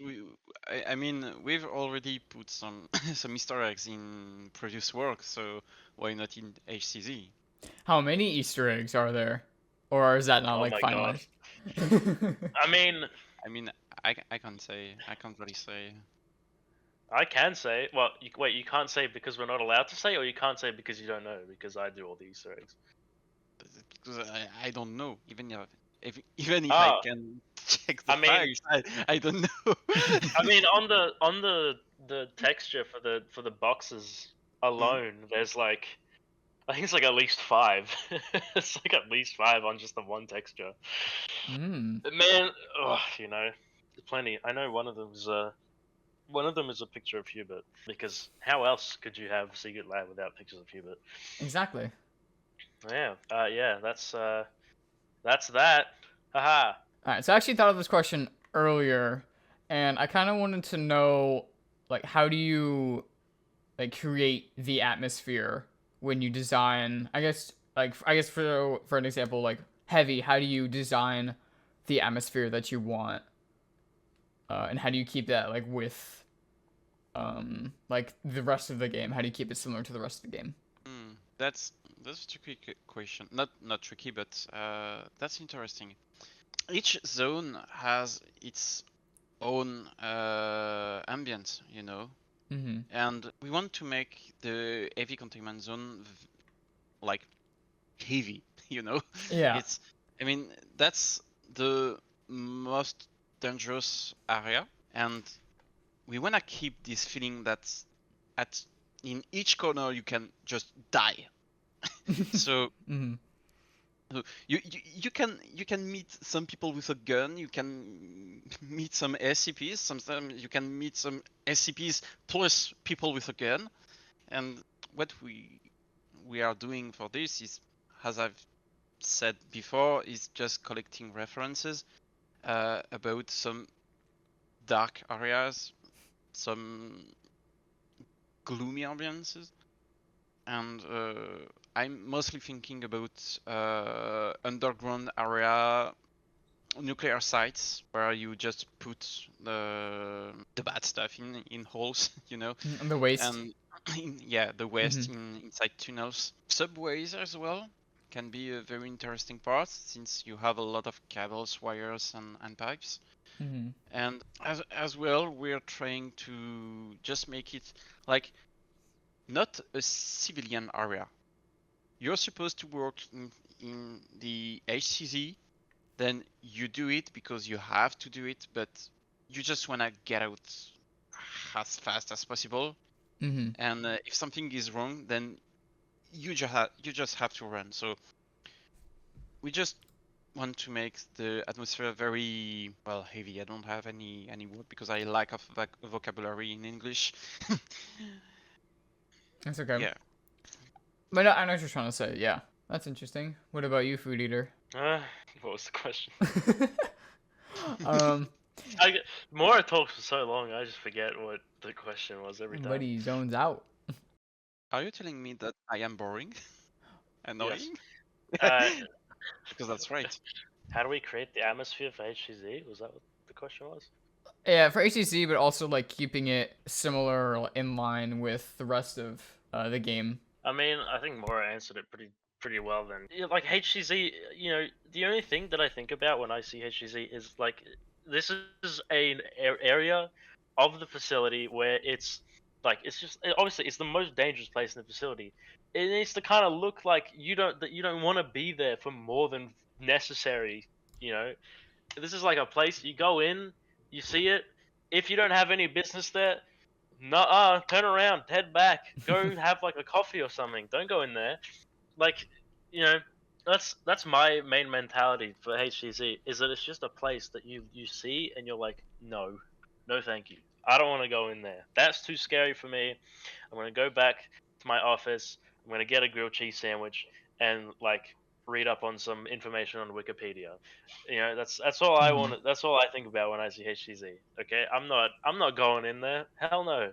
I mean, we've already put some some Easter eggs in previous work, so why not in HCZ? How many Easter eggs are there? Or is that not Oh like my god. finalized? I mean, I mean, I can't say, I can't really say. I can say. Well, wait, you can't say because we're not allowed to say, or you can't say because you don't know, because I do all the Easter eggs. Because I don't know. Even if I Ah, can check the I mean, files, I don't know. I mean, on the texture for the boxes Mm. alone, there's like I think it's like at least 5. It's like at least 5 on just the one texture. Mm. Man, oh, there's plenty. I know one of them is a picture of Hubert because how else could you have Secret Lab without pictures of Hubert? Exactly. Yeah, yeah, that's that. Haha. All right, so I actually thought of this question earlier, and I kind of wanted to know, like, how do you like create the atmosphere when you design? I guess for an example, like heavy, how do you design the atmosphere that you want, and how do you keep that like with like the rest of the game? How do you keep it similar to the rest of the game? Mm. That's a tricky question. Not tricky, but that's interesting. Each zone has its own ambient, you know, Mm-hmm. and we want to make the heavy containment zone like heavy, you know. Yeah. It's, I mean, that's the most dangerous area, and we wanna keep this feeling that at in each corner you can just die. So Mm-hmm. you can meet some people with a gun. You can meet some SCPs. Sometimes you can meet some SCPs plus people with a gun. And what we are doing for this is, as I've said before, is just collecting references about some dark areas, some gloomy ambiances, and I'm mostly thinking about underground area, nuclear sites where you just put the bad stuff in holes, you know, And the waste. and yeah, the waste Mm-hmm. inside tunnels. Subways as well can be a very interesting part since you have a lot of cables, wires, and pipes. Mm-hmm. And as well, we're trying to just make it like not a civilian area. You're supposed to work in the HCZ, then you do it because you have to do it, but you just want to get out as fast as possible. Mm-hmm. And if something is wrong, then you just have to run. So we just want to make the atmosphere very well heavy. I don't have any word because I lack of vocabulary in English. That's okay. Yeah. But no, I know what you're trying to say. Yeah, that's interesting. What about you, food eater? What was the question? um, Mora talks for so long, I just forget what the question was every time. Buddy zones out. Are you telling me that I am boring? Yes. Annoying? Uh, Because that's right. how do we create the atmosphere for HCZ? Was that what the question was? Yeah, for HCC, but also like keeping it similar or in line with the rest of the game. I mean, I think Mora answered it pretty well then. Yeah, like HCZ, the only thing that I think about when I see HCZ is like this is an area of the facility where it's like it's just obviously it's the most dangerous place in the facility. It needs to kind of look like you don't want to be there for more than necessary. You know, this is like a place you go in, you see it. If you don't have any business there, no, turn around, head back, go have like a coffee or something. Don't go in there. Like, you know, that's my main mentality for HTC is that it's just a place that you see and you're like, no, no, thank you. I don't want to go in there. That's too scary for me. I'm gonna go back to my office. I'm gonna get a grilled cheese sandwich and like read up on some information on Wikipedia. That's all I Mhm. want. That's all I think about when I see HTZ. Okay, I'm not going in there. Hell no.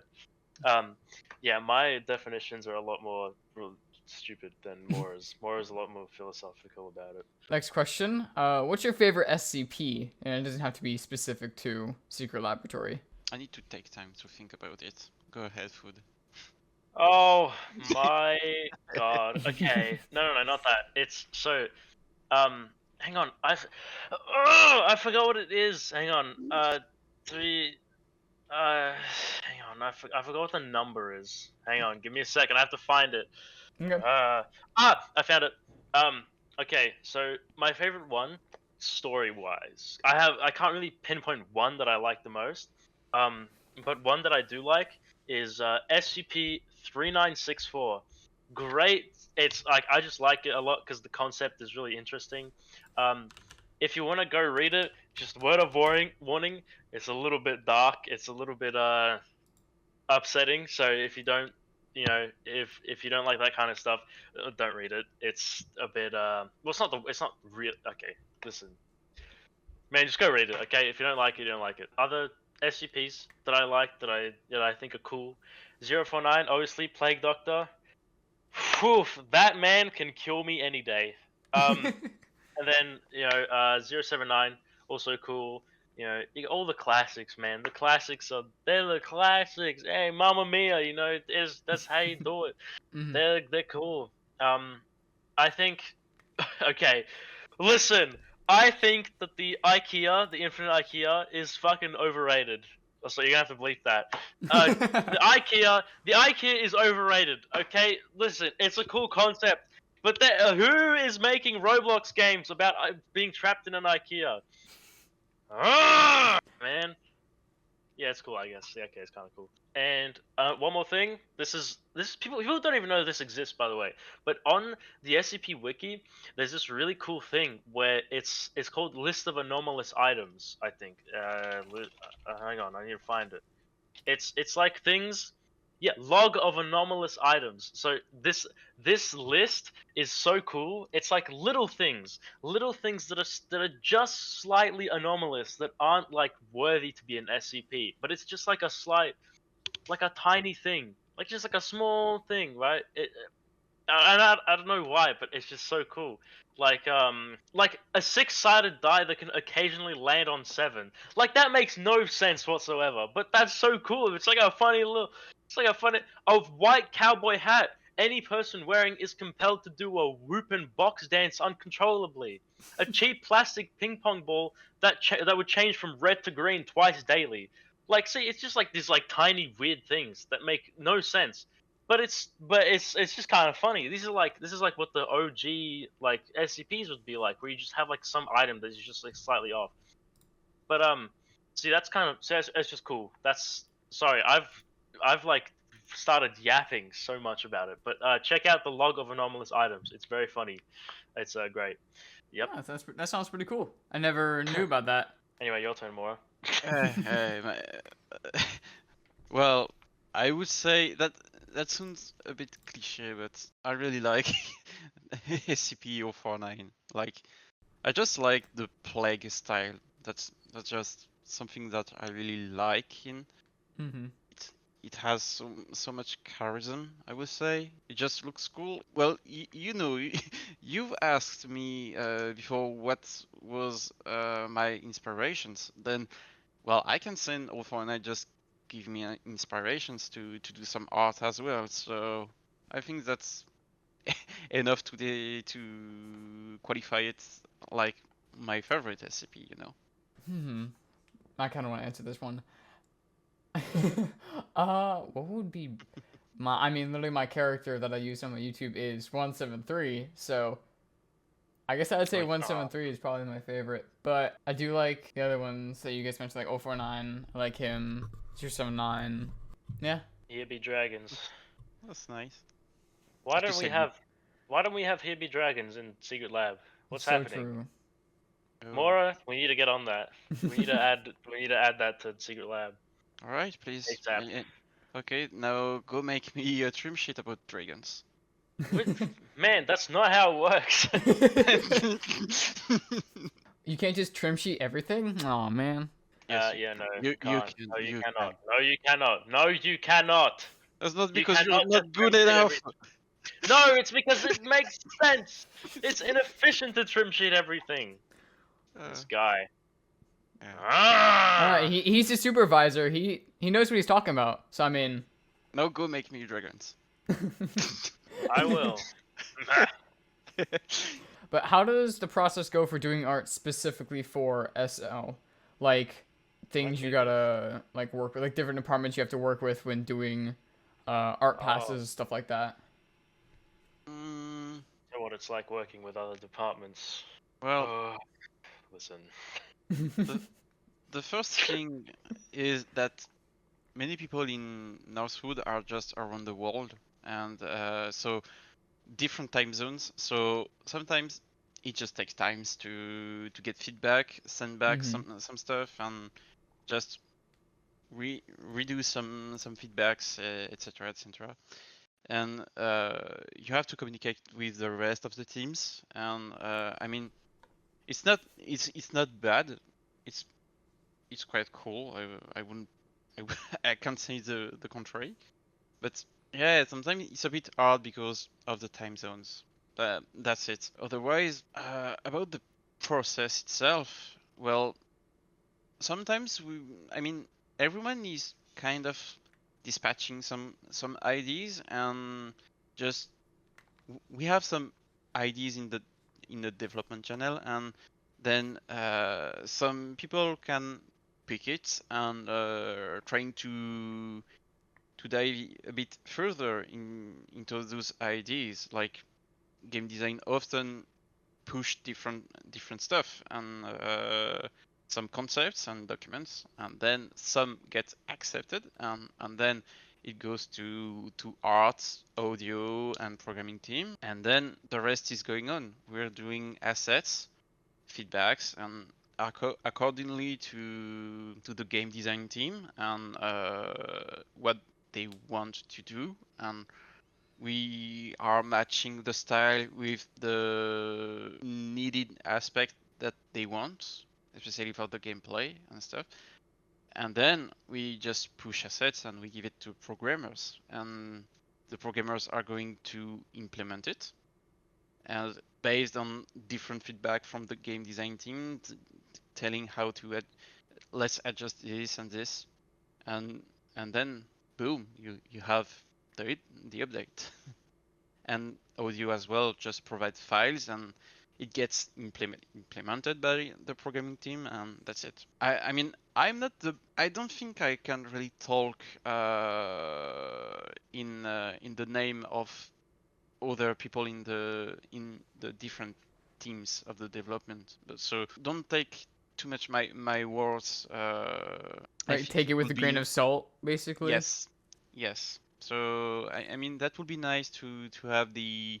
Yeah, my definitions are a lot more stupid than Mora's. Mora's a lot more philosophical about it. Next question. What's your favorite SCP? And it doesn't have to be specific to Secret Laboratory. I need to take time to think about it. Go ahead, Food. Oh my god. Okay. No, not that. It's so. Hang on. I forgot what it is. Hang on. Three. Hang on. I forgot what the number is. Hang on. Give me a second. I have to find it. Okay. I found it. Okay. So my favorite one, story-wise, I can't really pinpoint one that I like the most. But one that I do like is SCP-3964. Great. It's like I just like it a lot because the concept is really interesting. If you want to go read it, just word of warning. It's a little bit dark. It's a little bit upsetting. So if you don't, if you don't like that kind of stuff, don't read it. It's a bit well, it's not real. Okay, listen, man, just go read it. Okay, if you don't like it, you don't like it. Other SCPs that I like that I think are cool. 049, obviously Plague Doctor. Whew, that man can kill me any day. And then 079, also cool. You got all the classics, man. The classics they're the classics. Hey, Mamma Mia, that's how you do it. Mhm. They're cool. I think okay. Listen, I think that the Infinite IKEA is fucking overrated. So you're gonna have to bleep that. The IKEA is overrated. Okay, listen, it's a cool concept, but who is making Roblox games about being trapped in an IKEA? Man. Yeah, it's cool, I guess. Yeah, okay, it's kind of cool. And one more thing, this is people don't even know this exists, by the way. But on the SCP Wiki, there's this really cool thing where it's called List of Anomalous Items. I think. Hang on, I need to find it. It's like things. Yeah, log of anomalous items. So this list is so cool. It's like little things that are just slightly anomalous that aren't like worthy to be an SCP. But it's just like a tiny thing, like just like a small thing, right? I don't know why, but it's just so cool. Like a 6-sided die that can occasionally land on 7. Like that makes no sense whatsoever, but that's so cool. It's like a white cowboy hat. Any person wearing is compelled to do a whoop and box dance uncontrollably. A cheap plastic ping pong ball that would change from red to green twice daily. Like, see, it's just like these like tiny weird things that make no sense. But it's just kind of funny. This is like what the OG like SCPs would be like, where you just have like some item that is just like slightly off. But see, that's it's just cool. Sorry, I've like started yapping so much about it. But check out the log of anomalous items. It's very funny. It's great. Yep. Yeah, that sounds pretty cool. I never knew about that. Anyway, your turn, Mora. Well, I would say that sounds a bit cliche, but I really like SCP-049. Like, I just like the plague style. That's just something that I really like in. Mm-hmm. It has so much charisma, I would say. It just looks cool. Well, you've asked me before what was my inspirations. Then, well, I can send O49 just give me inspirations to do some art as well. So I think that's enough to qualify it like my favorite SCP. I kind of want to answer this one. What would be literally my character that I use on my YouTube is 173, so I guess I would say 173 is probably my favorite, but I do like the other ones that you guys mentioned, like 049, I like him, 279, yeah. Here be dragons. That's nice. Why don't we have Here be dragons in Secret Lab? What's so happening? True. Mora, we need to get on that. We need to add that to Secret Lab. All right, please. ASAP. Okay, now go make me a trim sheet about dragons. Man, that's not how it works. You can't just trim sheet everything? Oh man. Yes, Yeah, no, you can't. can, No, you you can. cannot. No, you cannot. No, you cannot. That's not You because you're cannot just not trim good sheet enough. everything. No, it's because it makes sense. It's inefficient to trim sheet everything. Uh, This guy. yeah. Ah! He's a supervisor. He knows what he's talking about. So I mean, Now go make me dragons. I will. but how does the process go for doing art specifically for SL? Like things you gotta like work with, like different departments you have to work with when doing art passes, stuff like that. Mm, So what it's like working with other departments. well, Oh, listen. the the first thing is that many people in Northwood are just around the world, and so different time zones. So sometimes it just takes times to get feedback, send back some stuff, and just redo some feedbacks, etc., etc. And you have to communicate with the rest of the teams. And I mean, it's not bad. It's it's quite cool. I wouldn't I can't say the contrary. But yeah, sometimes it's a bit hard because of the time zones. That's it. Otherwise, about the process itself, well, sometimes I mean, everyone is kind of dispatching some ideas, and just we have some ideas in the development channel, and then some people can pick it and trying to dive a bit further into those ideas. Like game design often push different stuff, and some concepts and documents, and then some get accepted, and then it goes to art, audio, and programming team, and then the rest is going on. We're doing assets, feedbacks, and accordingly to the game design team and what they want to do, and we are matching the style with the needed aspect that they want, especially for the gameplay and stuff. And then we just push assets and we give it to programmers, and the programmers are going to implement it. And based on different feedback from the game design team, telling how to let's adjust this and this, and then boom, you have the update. And audio as well just provide files, and it gets implemented by the programming team, and that's it. I mean, I don't think I can really talk in the name of other people in the different teams of the development, but so don't take too much my words. I Right, think take it it with would a grain be of salt, basically. yes. So I mean that would be nice to have the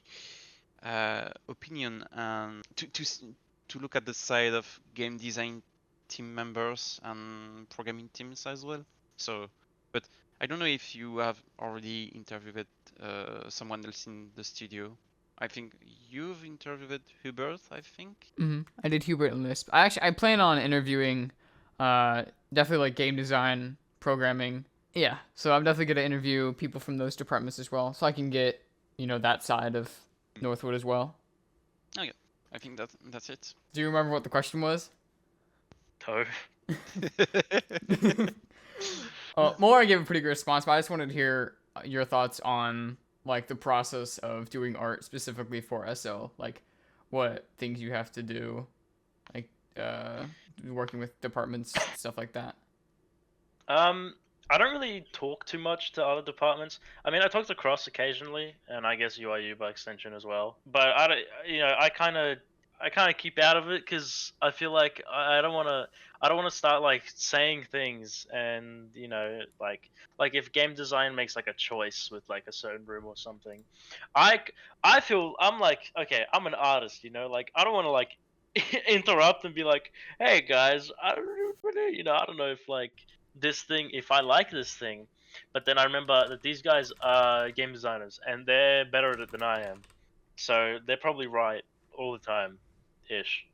opinion and to look at the side of game design team members and programming teams as well. So, but I don't know if you have already interviewed someone else in the studio. I think you've interviewed Hubert, I think. I did Hubert and Lisp. I plan on interviewing, definitely like game design, programming. Yeah, so I'm definitely gonna interview people from those departments as well, so I can get that side of Northwood as well. Okay, I think that's it. Do you remember what the question was? No. Mora gave a pretty good response, but I just wanted to hear your thoughts on like the process of doing art specifically for SO, like what things you have to do, like working with departments, stuff like that. I don't really talk too much to other departments. I mean, I talk to Cross occasionally, and I guess UIU by extension as well. But I don't, I kind of keep out of it because I feel like I don't want to, I don't want to start like saying things, and like if game design makes like a choice with like a certain room or something, I, I feel I'm like, okay, I'm an artist, like I don't want to like interrupt and be like, hey guys, I don't know, I don't know if like this thing, if I like this thing. But then I remember that these guys are game designers and they're better at it than I am. So they're probably right all the time ish.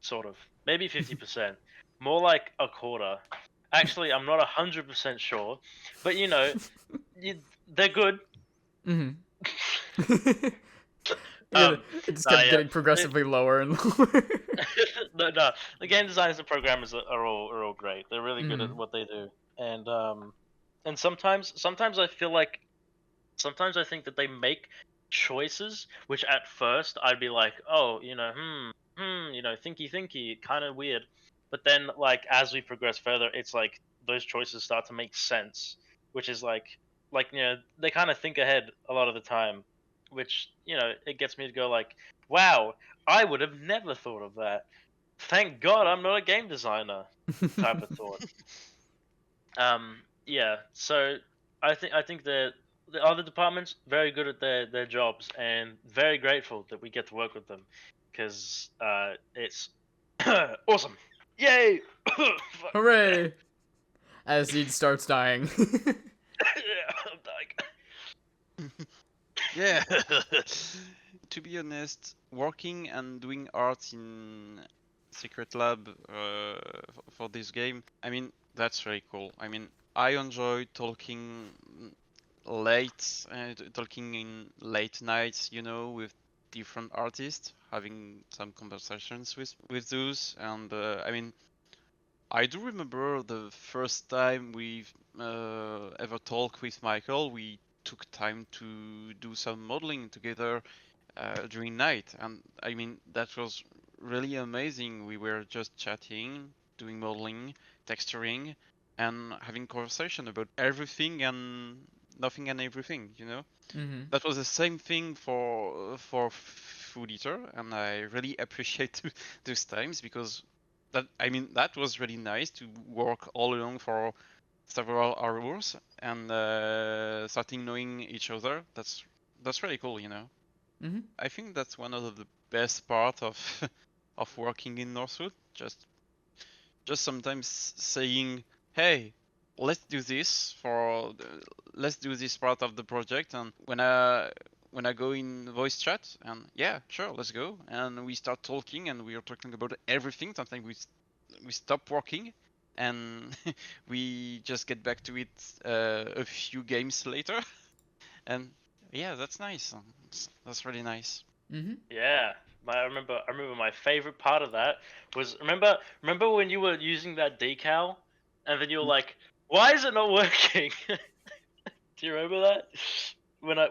Sort of. Maybe 50%. more like a quarter. Actually, I'm not 100% sure, but they're good. Mm-hmm. Yeah, Um, it just nah, kept yeah. getting progressively lower and lower. No, the game designers and programmers are all great. They're really good at Mhm. what they do, and sometimes I feel like sometimes I think that they make choices which at first I'd be like, oh, thinky, kind of weird. But then, like, as we progress further, it's like those choices start to make sense, which is like they kind of think ahead a lot of the time, which it gets me to go like, wow, I would have never thought of that. Thank God I'm not a game designer, type of thought. Yeah. So I think that the other departments very good at their jobs and very grateful that we get to work with them because it's awesome. Yay! Fuck. Hooray! As he starts dying. I'm dying. Yeah. To be honest, working and doing art in Secret Lab for this game, I mean, that's really cool. I mean, I enjoy talking late, talking in late nights, with different artists, having some conversations with those, and I mean, I do remember the first time we've ever talked with Michael. We took time to do some modeling together during night, and I mean that was really amazing. We were just chatting, doing modeling, texturing, and having conversation about everything and nothing and everything. Mm-hmm. That was the same thing for Food Eater, and I really appreciate those times because that was really nice to work all along for several hours and starting knowing each other. That's really cool. Mm-hmm. I think that's one of the best part of of working in Northwood. Just sometimes saying, "Hey, let's do this part of the project." And when I go in voice chat, and yeah, sure, let's go, and we start talking, and we are talking about everything. Sometimes we stop working, and we just get back to it a few games later, and yeah, that's nice. That's really nice. Mm-hmm. Yeah. I remember my favorite part of that was remember when you were using that decal and then you were like, why is it not working? Do you remember that? When I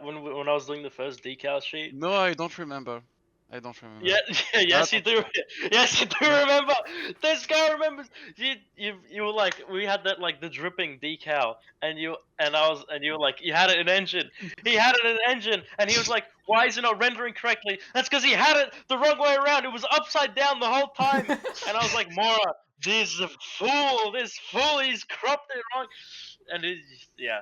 was doing the first decal sheet? No, I don't remember. I don't Yeah, remember. yes That you do. Yes you do no. remember. This guy remembers. You were like we had that like the dripping decal, and you were like you had it in engine. He had it in engine, and he was like, why is it not rendering correctly? That's because he had it the wrong way around. It was upside down the whole time. And I was like, Mora, this fool, he's cropped it wrong. And yeah,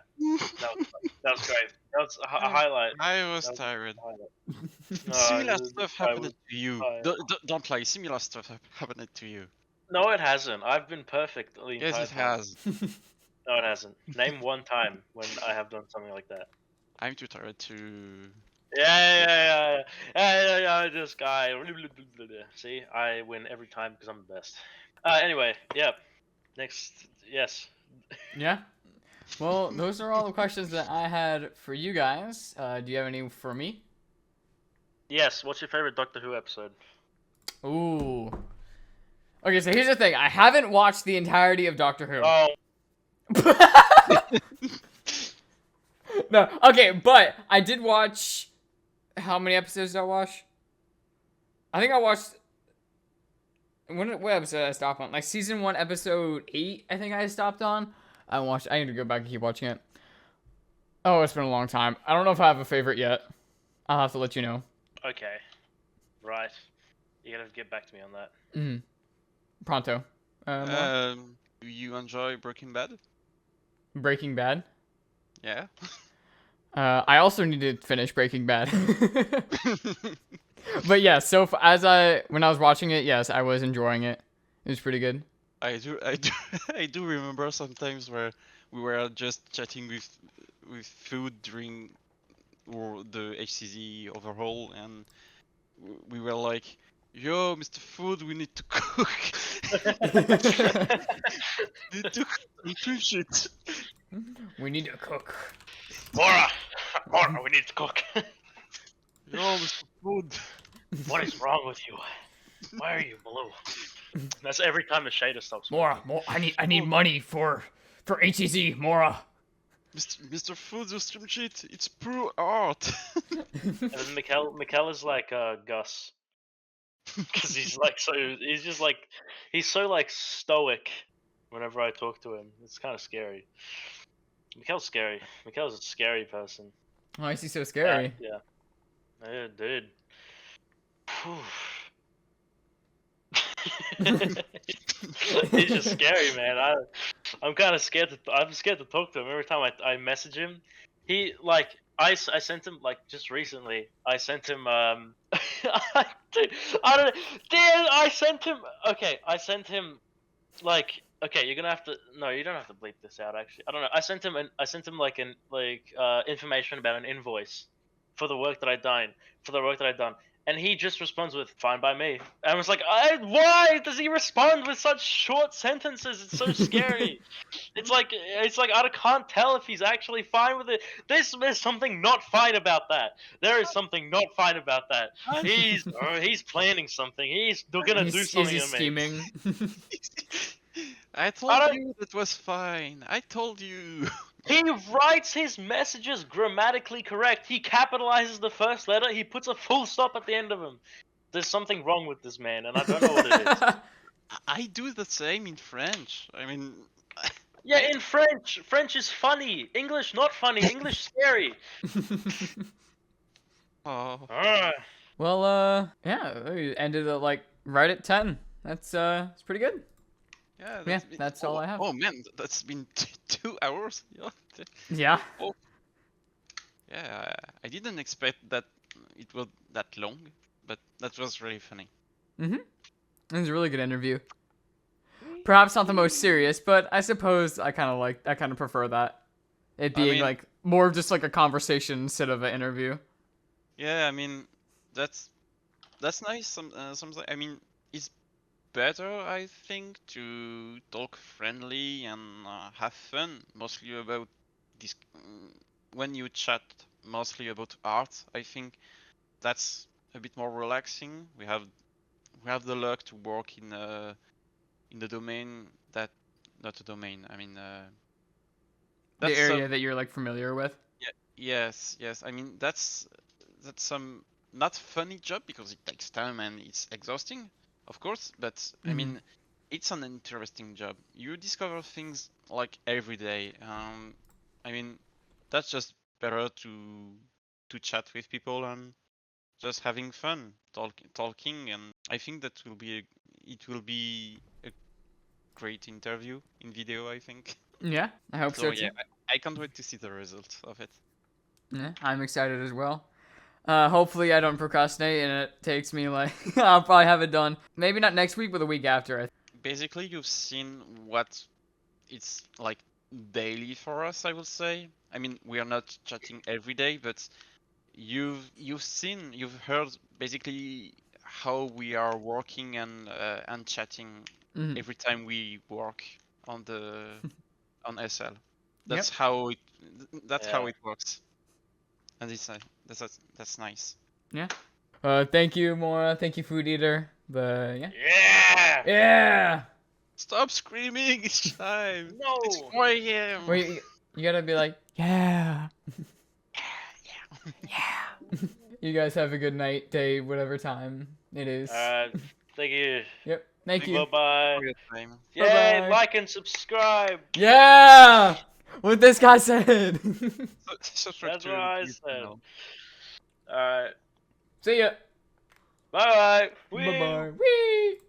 that was great. That was a I, highlight. I was That was tired. a highlight. Similar This stuff guy happened was to you. tired. Don't lie. Similar stuff happened to you. No, it hasn't. I've been perfect the Yes, entire it time. has. No, it hasn't. Name one time when I have done something like that. I'm too tired to. Yeah. This guy. See, I win every time because I'm the best. Anyway, yeah. Next, yes. Yeah. Well, those are all the questions that I had for you guys. Do you have any for me? Yes. What's your favorite Doctor Who episode? Ooh. Okay, so here's the thing. I haven't watched the entirety of Doctor Who. Oh, No, okay, but I did watch. How many episodes did I watch? I think I watched. What episode did I stop on? Like season 1, episode 8. I think I stopped on. I watched. I need to go back and keep watching it. Oh, it's been a long time. I don't know if I have a favorite yet. I'll have to let you know. okay. Right. You gotta get back to me on that. Mm. Pronto. More? Do you enjoy Breaking Bad? Breaking Bad. Yeah. I also need to finish Breaking Bad. But yeah, so when I was watching it, yes, I was enjoying it. It was pretty good. I do, I do remember sometimes where we were just chatting with food during or the HCZ overhaul, and we were like, Yo, Mr. Food, we need to cook. We need to cook some food shit. We need to cook. Mora, Mora, we need to cook. Yo, Mr. Food. What is wrong with you? Why are you blue? That's every time the shader stops. Mora, I need money for HEZ, Mora. Mr. Food, the stream shit, it's pure art. And then Mikkel is like Gus, because he's so like stoic. Whenever I talk to him, it's kind of scary. Mikkel's scary. Mikkel's a scary person. Why is he so scary? Yeah, dude. He's just scary, man. I'm kind of scared to. I'm scared to talk to him every time I message him. He like I sent him like just recently. I sent him dude, I don't. Dan, I sent him. Okay, I sent him like. Okay, you're gonna have to. No, you don't have to bleep this out. Actually, I don't know. I sent him like information about an invoice for the work that I done. And he just responds with "fine by me." And I was like, "Why does he respond with such short sentences? It's so scary." It's like I can't tell if he's actually fine with it. There's something not fine about that. There is something not fine about that. He's planning something. He's gonna do something Is he to me. scheming? I told you that was fine. I told you. He writes his messages grammatically correct. He capitalizes the first letter. He puts a full stop at the end of them. There's something wrong with this man, and I don't know what it is. I do the same in French. I mean. Yeah, in French. French is funny. English not funny. English scary. Oh. Well, yeah, we ended at like right at 10. That's it's pretty good. Yeah, that's all I have. Oh man, that's been 2 hours. Yeah. Yeah. Oh. Yeah, I didn't expect that it was that long, but that was really funny. It was a really good interview. Perhaps not the most serious, but I suppose I kind of prefer that. It being like more of just like a conversation instead of an interview. Yeah, I mean, that's nice. Sometimes I mean, it's better, I think, to talk friendly and have fun, mostly about this. When you chat mostly about art, I think that's a bit more relaxing. We have the luck to work in the domain that, not a domain. I mean, The area that you're like familiar with. Yes. I mean, that's some not funny job because it takes time and it's exhausting, of course. But I mean, it's an interesting job. You discover things like every day. I mean, that's just better to chat with people and just having fun, talking, and I think that it will be a great interview in video, I think. Yeah, I hope so too. Yeah, I can't wait to see the result of it. Yeah, I'm excited as well. Hopefully I don't procrastinate and it takes me like I'll probably have it done. Maybe not next week, but the week after. Basically, you've seen what it's like daily for us, I will say. I mean, we are not chatting every day, but you've heard basically how we are working and chatting every time we work on the on SL. That's how it works, and that's nice. Yeah. Thank you, Mora. Thank you, Food Eater. But yeah. Yeah. Stop screaming! It's time. No. It's 4 a.m. Wait, you gotta be like, yeah. You guys have a good night, day, whatever time it is. Thank you. Yep. Thank you. Bye-bye. Yeah, Yay, like and subscribe. Yeah! What this guy said. That's what I said. Alright. See ya. Bye-bye. Bye-bye. Whee!